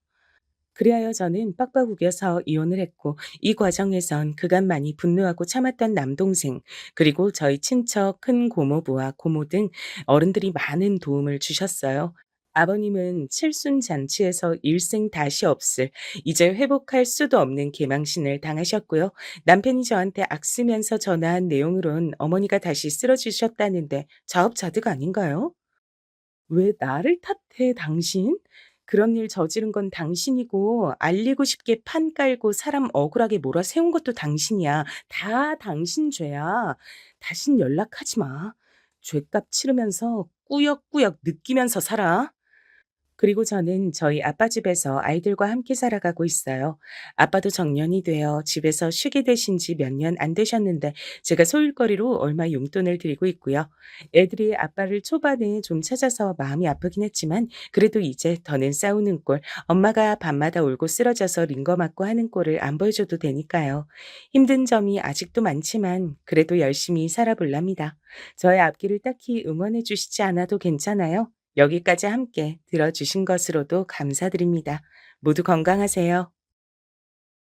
그리하여 저는 빡빡 우겨서 이혼을 했고 이 과정에선 그간 많이 분노하고 참았던 남동생 그리고 저희 친척 큰 고모부와 고모 등 어른들이 많은 도움을 주셨어요. 아버님은 칠순잔치에서 일생 다시 없을 이제 회복할 수도 없는 개망신을 당하셨고요. 남편이 저한테 악쓰면서 전화한 내용으론 어머니가 다시 쓰러지셨다는데 자업자득 아닌가요? 왜 나를 탓해 당신? 그런 일 저지른 건 당신이고 알리고 싶게 판 깔고 사람 억울하게 몰아세운 것도 당신이야. 다 당신 죄야. 다신 연락하지 마. 죄값 치르면서 꾸역꾸역 느끼면서 살아. 그리고 저는 저희 아빠 집에서 아이들과 함께 살아가고 있어요. 아빠도 정년이 되어 집에서 쉬게 되신 지 몇 년 안 되셨는데 제가 소일거리로 얼마 용돈을 드리고 있고요. 애들이 아빠를 초반에 좀 찾아서 마음이 아프긴 했지만 그래도 이제 더는 싸우는 꼴, 엄마가 밤마다 울고 쓰러져서 링거 맞고 하는 꼴을 안 보여줘도 되니까요. 힘든 점이 아직도 많지만 그래도 열심히 살아볼랍니다. 저의 앞길을 딱히 응원해 주시지 않아도 괜찮아요. 여기까지 함께 들어주신 것으로도 감사드립니다. 모두 건강하세요.